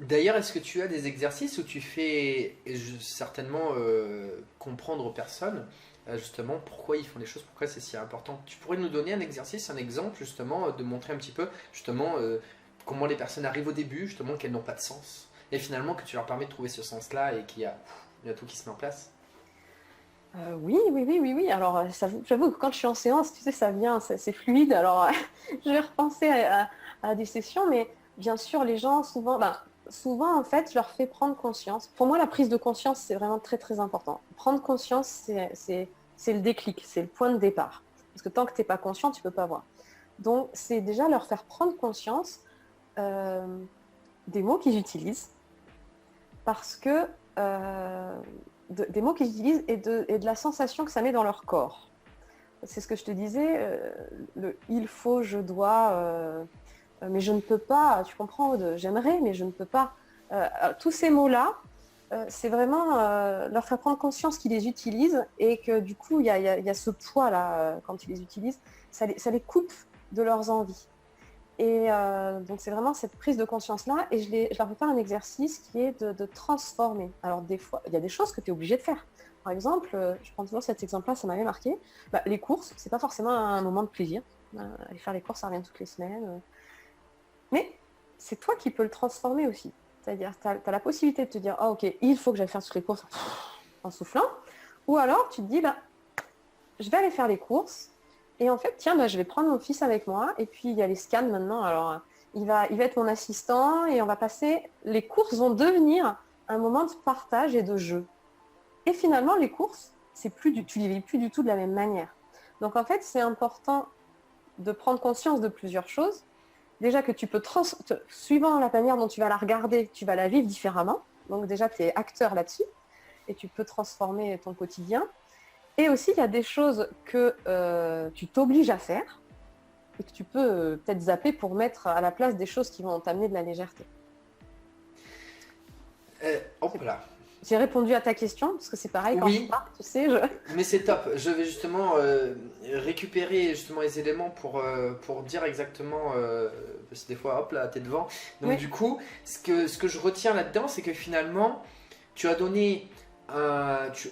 D'ailleurs, est-ce que tu as des exercices où tu fais certainement comprendre aux personnes justement pourquoi ils font les choses, pourquoi c'est si important? Tu pourrais nous donner un exercice, un exemple justement, de montrer un petit peu justement comment les personnes arrivent au début, justement qu'elles n'ont pas de sens, et finalement que tu leur permets de trouver ce sens-là et il y a tout qui se met en place. Oui, oui, oui, oui, oui. Alors, j'avoue que quand je suis en séance, tu sais, ça vient, c'est fluide. Alors, je vais repenser à des sessions, mais bien sûr, les gens, souvent, souvent, en fait, je leur fais prendre conscience. Pour moi, la prise de conscience, c'est vraiment très, très important. Prendre conscience, c'est le déclic, c'est le point de départ. Parce que tant que tu n'es pas conscient, tu ne peux pas voir. Donc, c'est déjà leur faire prendre conscience euh, des mots qu'ils utilisent, parce que des mots qu'ils utilisent et de la sensation que ça met dans leur corps. C'est ce que je te disais, le il faut, je dois, mais je ne peux pas, tu comprends, j'aimerais, mais je ne peux pas. Tous ces mots-là, c'est vraiment leur faire prendre conscience qu'ils les utilisent et que du coup, il y a ce poids-là, quand ils les utilisent, ça les coupe de leurs envies. Et donc c'est vraiment cette prise de conscience-là, et je leur fais faire un exercice qui est de transformer. Alors des fois, il y a des choses que tu es obligé de faire. Par exemple, je prends toujours cet exemple-là, ça m'avait marqué. Les courses, c'est pas forcément un moment de plaisir. Aller faire les courses, ça revient toutes les semaines. Mais c'est toi qui peux le transformer aussi. C'est-à-dire, tu as la possibilité de te dire, ah ok, il faut que j'aille faire toutes les courses en soufflant. Ou alors, tu te dis, je vais aller faire les courses. Et en fait, tiens, je vais prendre mon fils avec moi. Et puis, il y a les scans maintenant. Alors, il va être mon assistant et on va passer... Les courses vont devenir un moment de partage et de jeu. Et finalement, les courses, tu les vis plus du tout de la même manière. Donc, en fait, c'est important de prendre conscience de plusieurs choses. Déjà que tu peux, suivant la manière dont tu vas la regarder, tu vas la vivre différemment. Donc, déjà, tu es acteur là-dessus. Et tu peux transformer ton quotidien. Et aussi, il y a des choses que tu t'obliges à faire et que tu peux peut-être zapper pour mettre à la place des choses qui vont t'amener de la légèreté. Hop là. J'ai répondu à ta question, parce que c'est pareil quand je parle, tu sais. Mais c'est top. Je vais justement récupérer justement les éléments pour dire exactement, parce que des fois, hop là, t'es devant. Donc oui. Du coup, ce que je retiens là-dedans, c'est que finalement, tu as donné...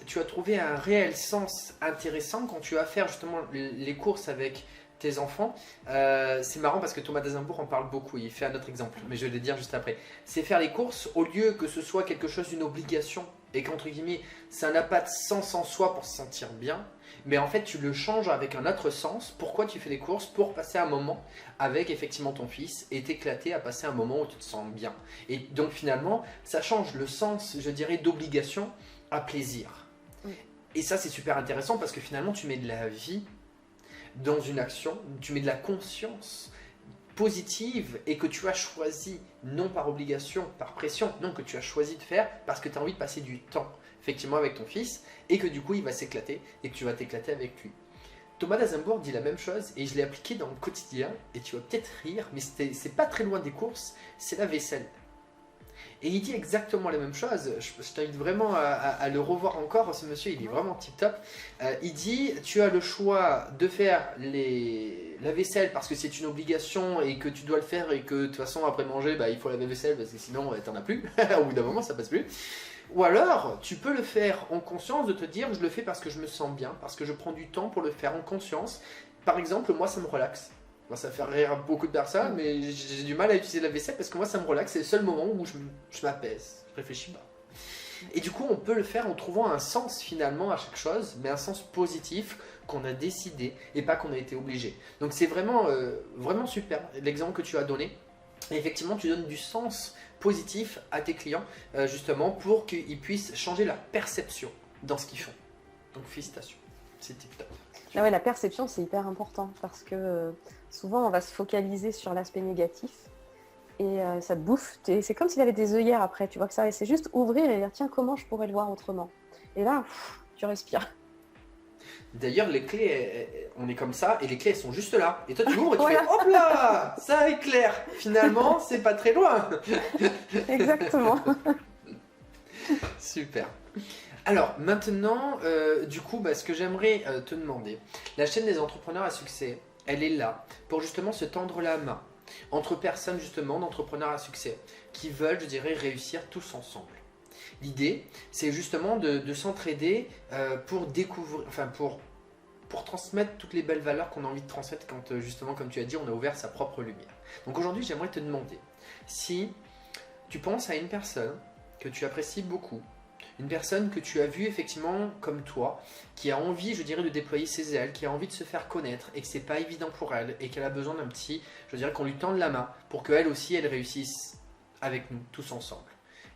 tu as trouvé un réel sens intéressant quand tu vas faire justement les courses avec tes enfants. C'est marrant parce que Thomas d'Azincourt en parle beaucoup, il fait un autre exemple, mais je vais le dire juste après. C'est faire les courses, au lieu que ce soit quelque chose d'une obligation et qu'entre guillemets ça n'a pas de sens en soi pour se sentir bien, mais en fait tu le changes avec un autre sens. Pourquoi tu fais les courses? Pour passer un moment avec effectivement ton fils et t'éclater à passer un moment où tu te sens bien. Et donc finalement ça change le sens, je dirais, d'obligation à plaisir. Oui. Et ça c'est super intéressant parce que finalement tu mets de la vie dans une action, tu mets de la conscience positive et que tu as choisi, non par obligation, par pression, non, que tu as choisi de faire parce que tu as envie de passer du temps effectivement avec ton fils et que du coup il va s'éclater et que tu vas t'éclater avec lui. Thomas d'Azincourt dit la même chose et je l'ai appliqué dans le quotidien et tu vas peut-être rire, mais c'est pas très loin des courses, c'est la vaisselle. Et il dit exactement la même chose. Je t'invite vraiment à le revoir encore. Ce monsieur, il est vraiment tip top. Il dit, tu as le choix de faire la vaisselle parce que c'est une obligation et que tu dois le faire et que de toute façon après manger, il faut laver la vaisselle parce que sinon t'en as plus. Au bout d'un moment, ça passe plus. Ou alors, tu peux le faire en conscience, de te dire, je le fais parce que je me sens bien, parce que je prends du temps pour le faire en conscience. Par exemple, moi, ça me relaxe. Moi, ça fait rire beaucoup de personnes, mais j'ai du mal à utiliser la vaisselle parce que moi, ça me relaxe. C'est le seul moment où je m'apaise, je réfléchis pas. Et du coup, on peut le faire en trouvant un sens finalement à chaque chose, mais un sens positif qu'on a décidé et pas qu'on a été obligé. Donc c'est vraiment, vraiment super l'exemple que tu as donné. Et effectivement, tu donnes du sens positif à tes clients, justement, pour qu'ils puissent changer leur perception dans ce qu'ils font. Donc félicitations, c'est tip top. Ah ouais, la perception, c'est hyper important parce que souvent, on va se focaliser sur l'aspect négatif et ça te bouffe. C'est comme s'il avait des œillères après, tu vois que ça, c'est juste ouvrir et dire, tiens, comment je pourrais le voir autrement? Et là, tu respires. D'ailleurs, les clés, on est comme ça, et les clés, elles sont juste là. Et toi, tu ouvres et tu fais, hop là, ça éclaire. Finalement, c'est pas très loin. Exactement. Super. Alors, maintenant, du coup, ce que j'aimerais te demander, la chaîne des entrepreneurs à succès, elle est là pour justement se tendre la main entre personnes justement d'entrepreneurs à succès. qui veulent, je dirais, réussir tous ensemble. L'idée, c'est justement de s'entraider pour découvrir, enfin pour transmettre toutes les belles valeurs qu'on a envie de transmettre quand justement, comme tu as dit, on a ouvert sa propre lumière. Donc aujourd'hui, j'aimerais te demander si tu penses à une personne que tu apprécies beaucoup, une personne que tu as vue effectivement comme toi, qui a envie, je dirais, de déployer ses ailes, qui a envie de se faire connaître et que c'est pas évident pour elle et qu'elle a besoin d'un petit, je dirais, qu'on lui tende la main pour qu'elle aussi, elle réussisse avec nous, tous ensemble.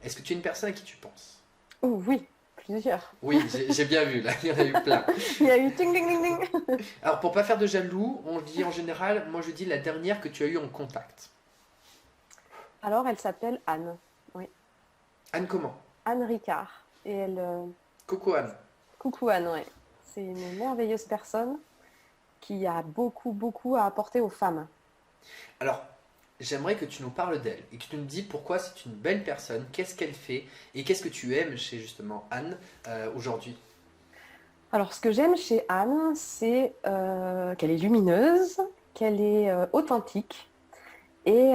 Est-ce que tu es une personne à qui tu penses? Oh, oui, plusieurs. Oui, j'ai bien vu, là, il y en a eu plein. Il y a eu ting ding ding ding. Alors, pour pas faire de jaloux, on dit en général, moi je dis la dernière que tu as eue en contact. Alors, elle s'appelle Anne. Oui, Anne comment? Anne Ricard. Et elle... Coucou Anne. Coucou Anne, ouais. C'est une merveilleuse personne qui a beaucoup, beaucoup à apporter aux femmes. Alors, j'aimerais que tu nous parles d'elle et que tu nous dis pourquoi c'est une belle personne, qu'est-ce qu'elle fait et qu'est-ce que tu aimes chez justement Anne aujourd'hui. Alors, ce que j'aime chez Anne, c'est qu'elle est lumineuse, qu'elle est authentique et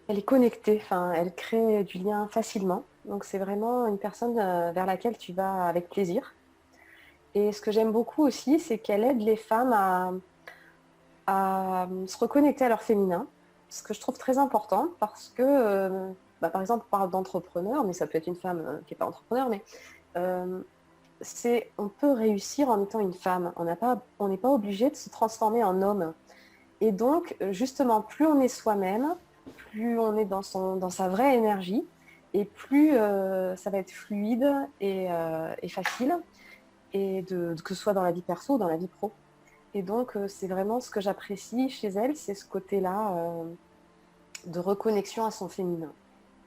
elle est connectée. Enfin, elle crée du lien facilement. Donc, c'est vraiment une personne vers laquelle tu vas avec plaisir. Et ce que j'aime beaucoup aussi, c'est qu'elle aide les femmes à se reconnecter à leur féminin, ce que je trouve très important parce que, par exemple, on parle d'entrepreneur, mais ça peut être une femme qui n'est pas entrepreneur, mais euh, on peut réussir en étant une femme. On n'est pas obligé de se transformer en homme. Et donc, justement, plus on est soi-même, plus on est dans sa vraie énergie, et plus ça va être fluide et facile, et que ce soit dans la vie perso ou dans la vie pro. Et donc, c'est vraiment ce que j'apprécie chez elle, c'est ce côté-là de reconnexion à son féminin.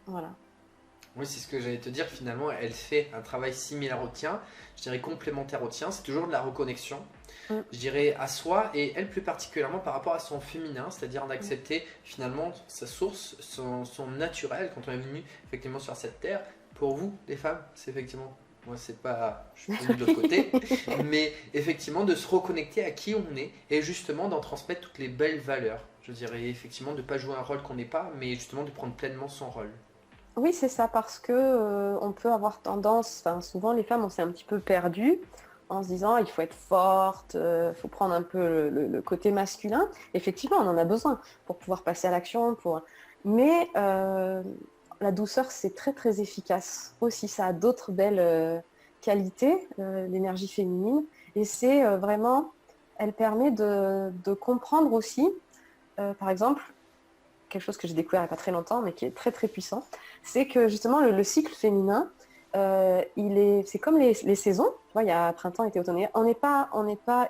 Voilà. Oui, c'est ce que j'allais te dire. Finalement, elle fait un travail similaire au tien, je dirais complémentaire au tien. C'est toujours de la reconnexion, je dirais, à soi et elle plus particulièrement par rapport à son féminin, c'est-à-dire d'accepter finalement sa source, son naturel quand on est venu effectivement sur cette terre. Pour vous, les femmes, c'est effectivement, moi c'est pas, je suis venu de l'autre côté, mais effectivement de se reconnecter à qui on est et justement d'en transmettre toutes les belles valeurs. Je dirais effectivement de ne pas jouer un rôle qu'on n'est pas, mais justement de prendre pleinement son rôle. Oui, c'est ça, parce que on peut avoir tendance, enfin, souvent les femmes, on s'est un petit peu perdu en se disant il faut être forte, il faut prendre un peu le côté masculin. Effectivement, on en a besoin pour pouvoir passer à l'action, mais la douceur, c'est très très efficace aussi. Ça a d'autres belles qualités, l'énergie féminine, et c'est vraiment, elle permet de comprendre aussi, par exemple, quelque chose que j'ai découvert il n'y a pas très longtemps, mais qui est très très puissant, c'est que justement le cycle féminin, c'est comme les saisons. Tu vois, il y a printemps, été, automne. On n'est pas,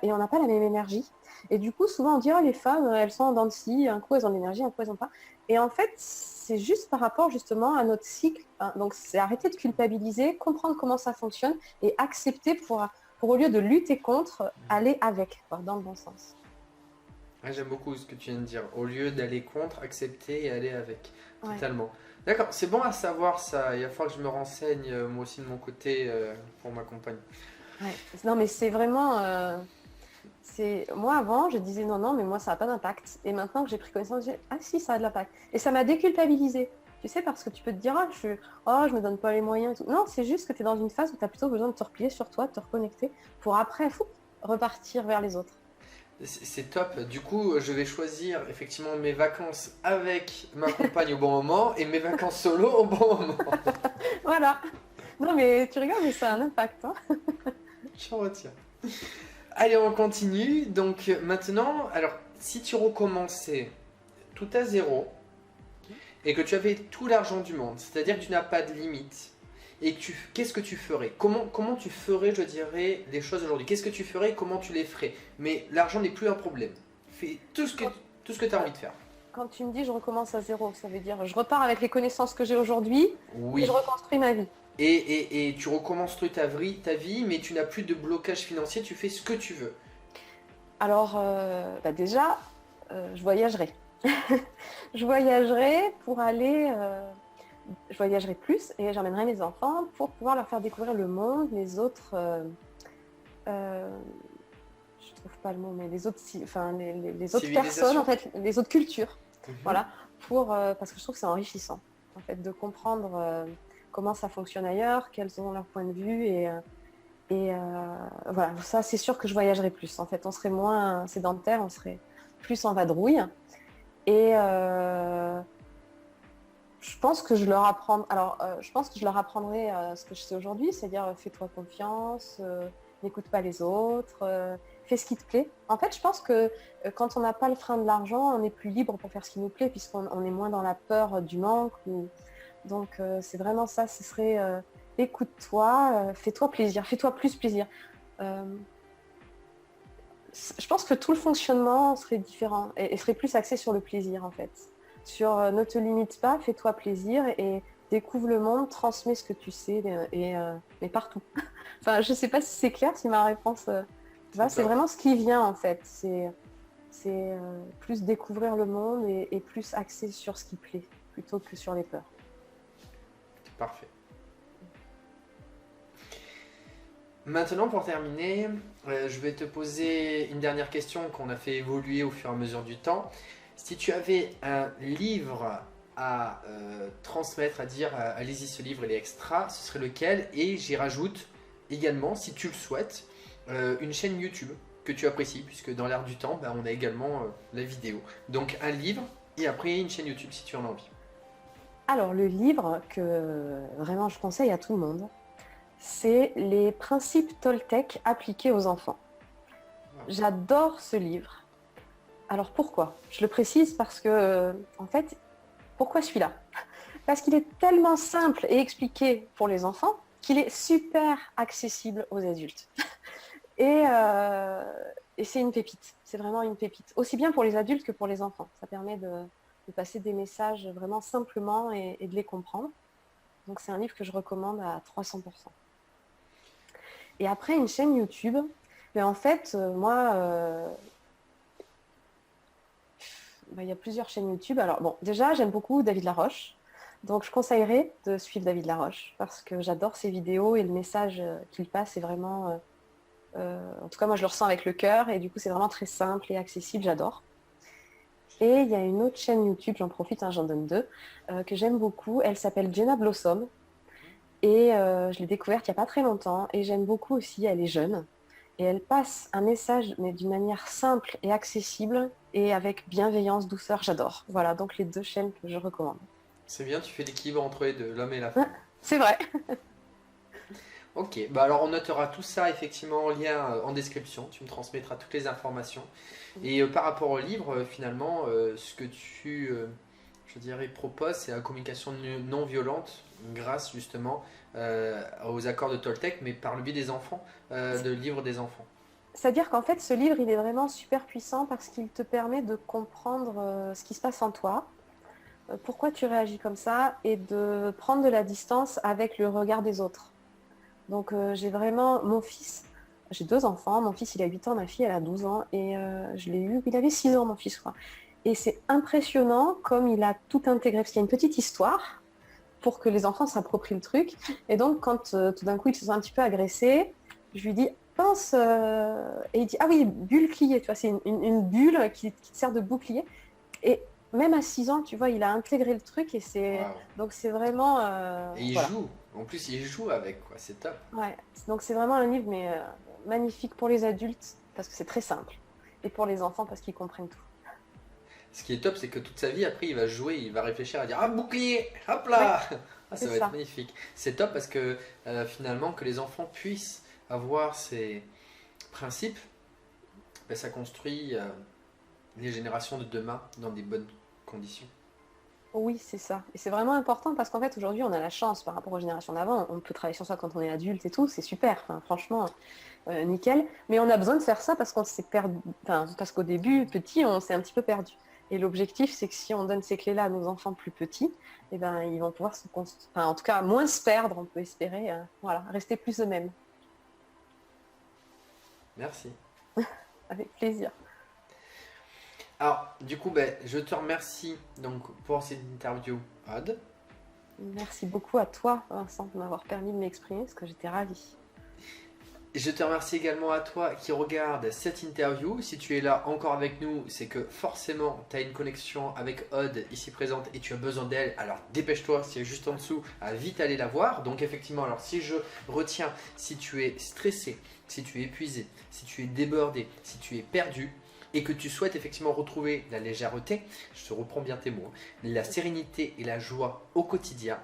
et on n'a pas la même énergie. Et du coup, souvent on dit oh, les femmes, elles sont en dents de scie, un coup elles ont de l'énergie, un coup elles n'ont pas. Et en fait, c'est juste par rapport justement à notre cycle. Hein. Donc c'est arrêter de culpabiliser, comprendre comment ça fonctionne et accepter pour au lieu de lutter contre, aller avec, dans le bon sens. Ouais, j'aime beaucoup ce que tu viens de dire. Au lieu d'aller contre, accepter et aller avec. Ouais. Totalement. D'accord, c'est bon à savoir ça. Il va falloir que je me renseigne moi aussi de mon côté pour ma compagne. Ouais. Non, mais c'est vraiment. Moi avant, je disais non, non, mais moi ça n'a pas d'impact. Et maintenant que j'ai pris connaissance, j'ai ah si, ça a de l'impact. Et ça m'a déculpabilisée. Tu sais, parce que tu peux te dire je me donne pas les moyens et tout. Non, c'est juste que tu es dans une phase où tu as plutôt besoin de te replier sur toi, de te reconnecter, pour après repartir vers les autres. C'est top. Du coup, je vais choisir effectivement mes vacances avec ma compagne au bon moment et mes vacances solo au bon moment. Voilà. Non, mais tu rigoles, mais ça a un impact. Hein. J'en retiens. Allez, on continue. Donc maintenant, alors si tu recommençais tout à zéro et que tu avais tout l'argent du monde, c'est-à-dire que tu n'as pas de limite, et qu'est-ce que tu ferais? Comment tu ferais, je dirais, les choses aujourd'hui? Qu'est-ce que tu ferais? Comment tu les ferais? Mais l'argent n'est plus un problème. Fais tout ce que tu as envie de faire. Quand tu me dis je recommence à zéro, ça veut dire je repars avec les connaissances que j'ai aujourd'hui Oui. et je reconstruis ma vie. Et tu recommences ta vie, mais tu n'as plus de blocage financier, tu fais ce que tu veux. Alors, déjà, je voyagerai. Je voyagerai pour aller... je voyagerai plus et j'emmènerai mes enfants pour pouvoir leur faire découvrir le monde, les autres... je trouve pas le mot, mais les autres personnes, en fait, les autres cultures. Voilà, parce que je trouve que c'est enrichissant, en fait, de comprendre comment ça fonctionne ailleurs, quels sont leurs points de vue voilà, ça c'est sûr que je voyagerai plus. En fait, on serait moins sédentaire, on serait plus en vadrouille. Et je pense que je leur apprends. Alors, je pense que je leur apprendrai ce que je sais aujourd'hui, c'est-à-dire fais-toi confiance, n'écoute pas les autres, fais ce qui te plaît. En fait, je pense que quand on n'a pas le frein de l'argent, on est plus libre pour faire ce qui nous plaît, puisqu'on est moins dans la peur du manque. Donc, c'est vraiment ça. Ce serait écoute-toi, fais-toi plaisir, fais-toi plus plaisir. Je pense que tout le fonctionnement serait différent et serait plus axé sur le plaisir en fait. Sur ne te limite pas, fais-toi plaisir et découvre le monde, transmets ce que tu sais mais partout. Enfin, je sais pas si c'est clair, si ma réponse. C'est vraiment ce qui vient en fait. C'est plus découvrir le monde et plus axé sur ce qui plaît plutôt que sur les peurs. Parfait. Maintenant, pour terminer, je vais te poser une dernière question qu'on a fait évoluer au fur et à mesure du temps. Si tu avais un livre à transmettre, à dire allez-y, ce livre il est extra, ce serait lequel? Et j'y rajoute également, si tu le souhaites, une chaîne YouTube que tu apprécies, puisque dans l'air du temps, on a également la vidéo. Donc un livre et après une chaîne YouTube si tu en as envie. Alors, le livre que vraiment je conseille à tout le monde, c'est les principes Toltec appliqués aux enfants. J'adore ce livre. Alors pourquoi? Je le précise parce que, en fait, pourquoi celui-là? Parce qu'il est tellement simple et expliqué pour les enfants qu'il est super accessible aux adultes. Et c'est une pépite, c'est vraiment une pépite. Aussi bien pour les adultes que pour les enfants. Ça permet de passer des messages vraiment simplement et de les comprendre. Donc c'est un livre que je recommande à 300%. Et après, une chaîne YouTube, mais en fait, moi, il y a plusieurs chaînes YouTube. Alors bon, déjà, j'aime beaucoup David Laroche. Donc je conseillerais de suivre David Laroche parce que j'adore ses vidéos et le message qu'il passe est vraiment... en tout cas, moi, je le ressens avec le cœur et du coup, c'est vraiment très simple et accessible, j'adore. Et il y a une autre chaîne YouTube, j'en profite, j'en donne deux, que j'aime beaucoup. Elle s'appelle Jenna Blossom. Et je l'ai découverte il n'y a pas très longtemps et j'aime beaucoup aussi, elle est jeune et elle passe un message mais d'une manière simple et accessible et avec bienveillance, douceur, j'adore. Voilà, donc les deux chaînes que je recommande. C'est bien, tu fais l'équilibre entre les deux, l'homme et la femme. C'est vrai. Ok, alors on notera tout ça effectivement en lien en description, tu me transmettras toutes les informations. Et par rapport au livre, finalement, ce que tu, je dirais, proposes, c'est la communication non violente grâce justement aux accords de Toltec, mais par le biais des enfants, de livres des enfants. C'est-à-dire qu'en fait, ce livre, il est vraiment super puissant parce qu'il te permet de comprendre ce qui se passe en toi, pourquoi tu réagis comme ça et de prendre de la distance avec le regard des autres. Donc j'ai vraiment mon fils, j'ai deux enfants, mon fils il a 8 ans, ma fille elle a 12 ans et je l'ai eu, il avait 6 ans mon fils je crois. Et c'est impressionnant comme il a tout intégré, parce qu'il y a une petite histoire pour que les enfants s'approprient le truc. Et donc quand tout d'un coup il se sent un petit peu agressé, je lui dis pense, et il dit ah oui, bouclier, tu vois, c'est une bulle qui te sert de bouclier. Et même à 6 ans, tu vois, il a intégré le truc et c'est... Wow. Donc c'est vraiment... Et il voilà. joue, en plus il joue avec, quoi, c'est top. Ouais, donc c'est vraiment un livre mais magnifique pour les adultes parce que c'est très simple et pour les enfants parce qu'ils comprennent tout. Ce qui est top, c'est que toute sa vie, après, il va jouer, il va réfléchir à dire ah, bouclier, hop là. Ouais, Ah, ça va être magnifique. C'est top parce que finalement, que les enfants puissent avoir ces principes, ça construit les générations de demain dans des bonnes conditions. Oui, c'est ça. Et c'est vraiment important parce qu'en fait, aujourd'hui, on a la chance par rapport aux générations d'avant. On peut travailler sur soi quand on est adulte et tout, c'est super. Enfin, franchement, nickel. Mais on a besoin de faire ça parce qu'on s'est perdu. Enfin, parce qu'au début, petit, on s'est un petit peu perdu. Et l'objectif, c'est que si on donne ces clés-là à nos enfants plus petits, eh ben, ils vont pouvoir enfin, en tout cas, moins se perdre, on peut espérer. Voilà, rester plus eux-mêmes. Merci. Avec plaisir. Alors, du coup, je te remercie donc, pour cette interview, Odd. Merci beaucoup à toi, Vincent, de m'avoir permis de m'exprimer parce que j'étais ravie. Je te remercie également à toi qui regarde cette interview. Si tu es là encore avec nous, c'est que forcément tu as une connexion avec Aude ici présente et tu as besoin d'elle. Alors dépêche-toi, c'est juste en dessous, à vite aller la voir. Donc effectivement, alors si je retiens, si tu es stressé, si tu es épuisé, si tu es débordé, si tu es perdu et que tu souhaites effectivement retrouver la légèreté, je te reprends bien tes mots, la sérénité et la joie au quotidien.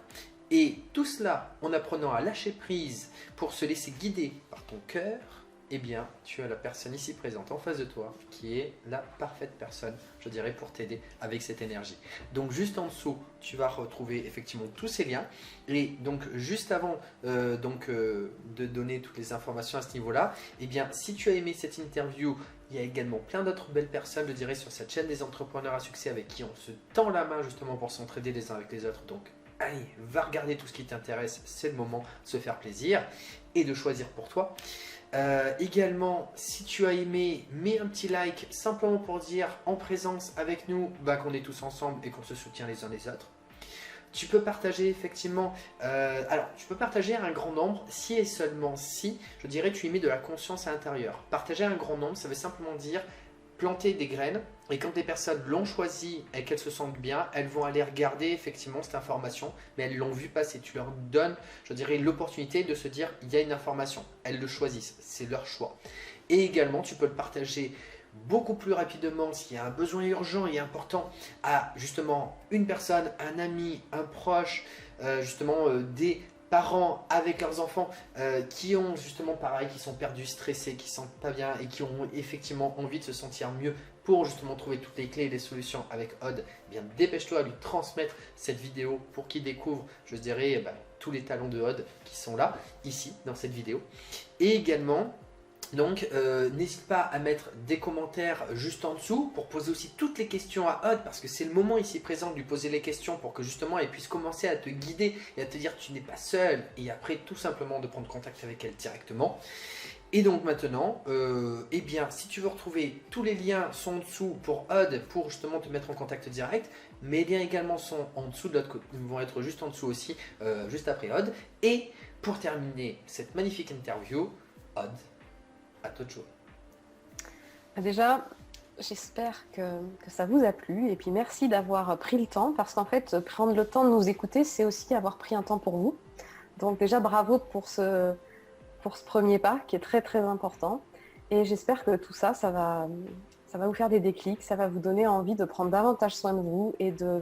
Et tout cela en apprenant à lâcher prise pour se laisser guider par ton cœur, eh bien, tu as la personne ici présente en face de toi qui est la parfaite personne, je dirais, pour t'aider avec cette énergie. Donc, juste en dessous, tu vas retrouver effectivement tous ces liens. Et donc, juste avant de donner toutes les informations à ce niveau-là, eh bien, si tu as aimé cette interview, il y a également plein d'autres belles personnes, je dirais, sur cette chaîne des entrepreneurs à succès avec qui on se tend la main justement pour s'entraider les uns avec les autres. Donc, allez, va regarder tout ce qui t'intéresse, c'est le moment de se faire plaisir et de choisir pour toi. Également, si tu as aimé, mets un petit like simplement pour dire en présence avec nous qu'on est tous ensemble et qu'on se soutient les uns les autres. Tu peux partager effectivement, tu peux partager un grand nombre si et seulement si, je dirais, tu y mets de la conscience à l'intérieur. Partager un grand nombre, ça veut simplement dire planter des graines et quand des personnes l'ont choisi et qu'elles se sentent bien, elles vont aller regarder effectivement cette information, mais elles l'ont vu passer. Tu leur donnes, je dirais, l'opportunité de se dire il y a une information, elles le choisissent, c'est leur choix. Et également, tu peux le partager beaucoup plus rapidement s'il y a un besoin urgent et important à justement une personne, un ami, un proche, des parents avec leurs enfants qui ont justement pareil, qui sont perdus, stressés, qui ne se sentent pas bien et qui ont effectivement envie de se sentir mieux pour justement trouver toutes les clés et les solutions avec Aude. Eh bien, dépêche-toi à lui transmettre cette vidéo pour qu'il découvre, je dirais, tous les talents de Aude qui sont là, ici, dans cette vidéo. Et également, donc, n'hésite pas à mettre des commentaires juste en dessous pour poser aussi toutes les questions à Aude parce que c'est le moment ici présent de lui poser les questions pour que justement elle puisse commencer à te guider et à te dire tu n'es pas seul et après tout simplement de prendre contact avec elle directement. Et donc maintenant, eh bien, si tu veux retrouver tous les liens sont en dessous pour Aude pour justement te mettre en contact direct. Mes liens également sont en dessous de l'autre côté, ils vont être juste en dessous aussi, juste après Aude. Et pour terminer cette magnifique interview, Aude, à toi de jouer. Déjà, j'espère que ça vous a plu et puis merci d'avoir pris le temps parce qu'en fait, prendre le temps de nous écouter, c'est aussi avoir pris un temps pour vous. Donc déjà, bravo pour ce premier pas qui est très très important et j'espère que tout ça, ça va vous faire des déclics, ça va vous donner envie de prendre davantage soin de vous et de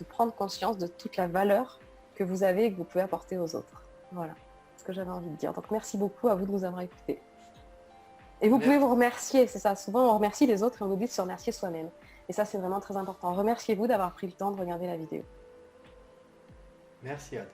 prendre conscience de toute la valeur que vous avez et que vous pouvez apporter aux autres. Voilà ce que j'avais envie de dire. Donc merci beaucoup à vous de nous avoir écoutés. Et vous pouvez vous remercier, c'est ça. Souvent, on remercie les autres et on oublie de se remercier soi-même. Et ça, c'est vraiment très important. Remerciez-vous d'avoir pris le temps de regarder la vidéo. Merci, Aude.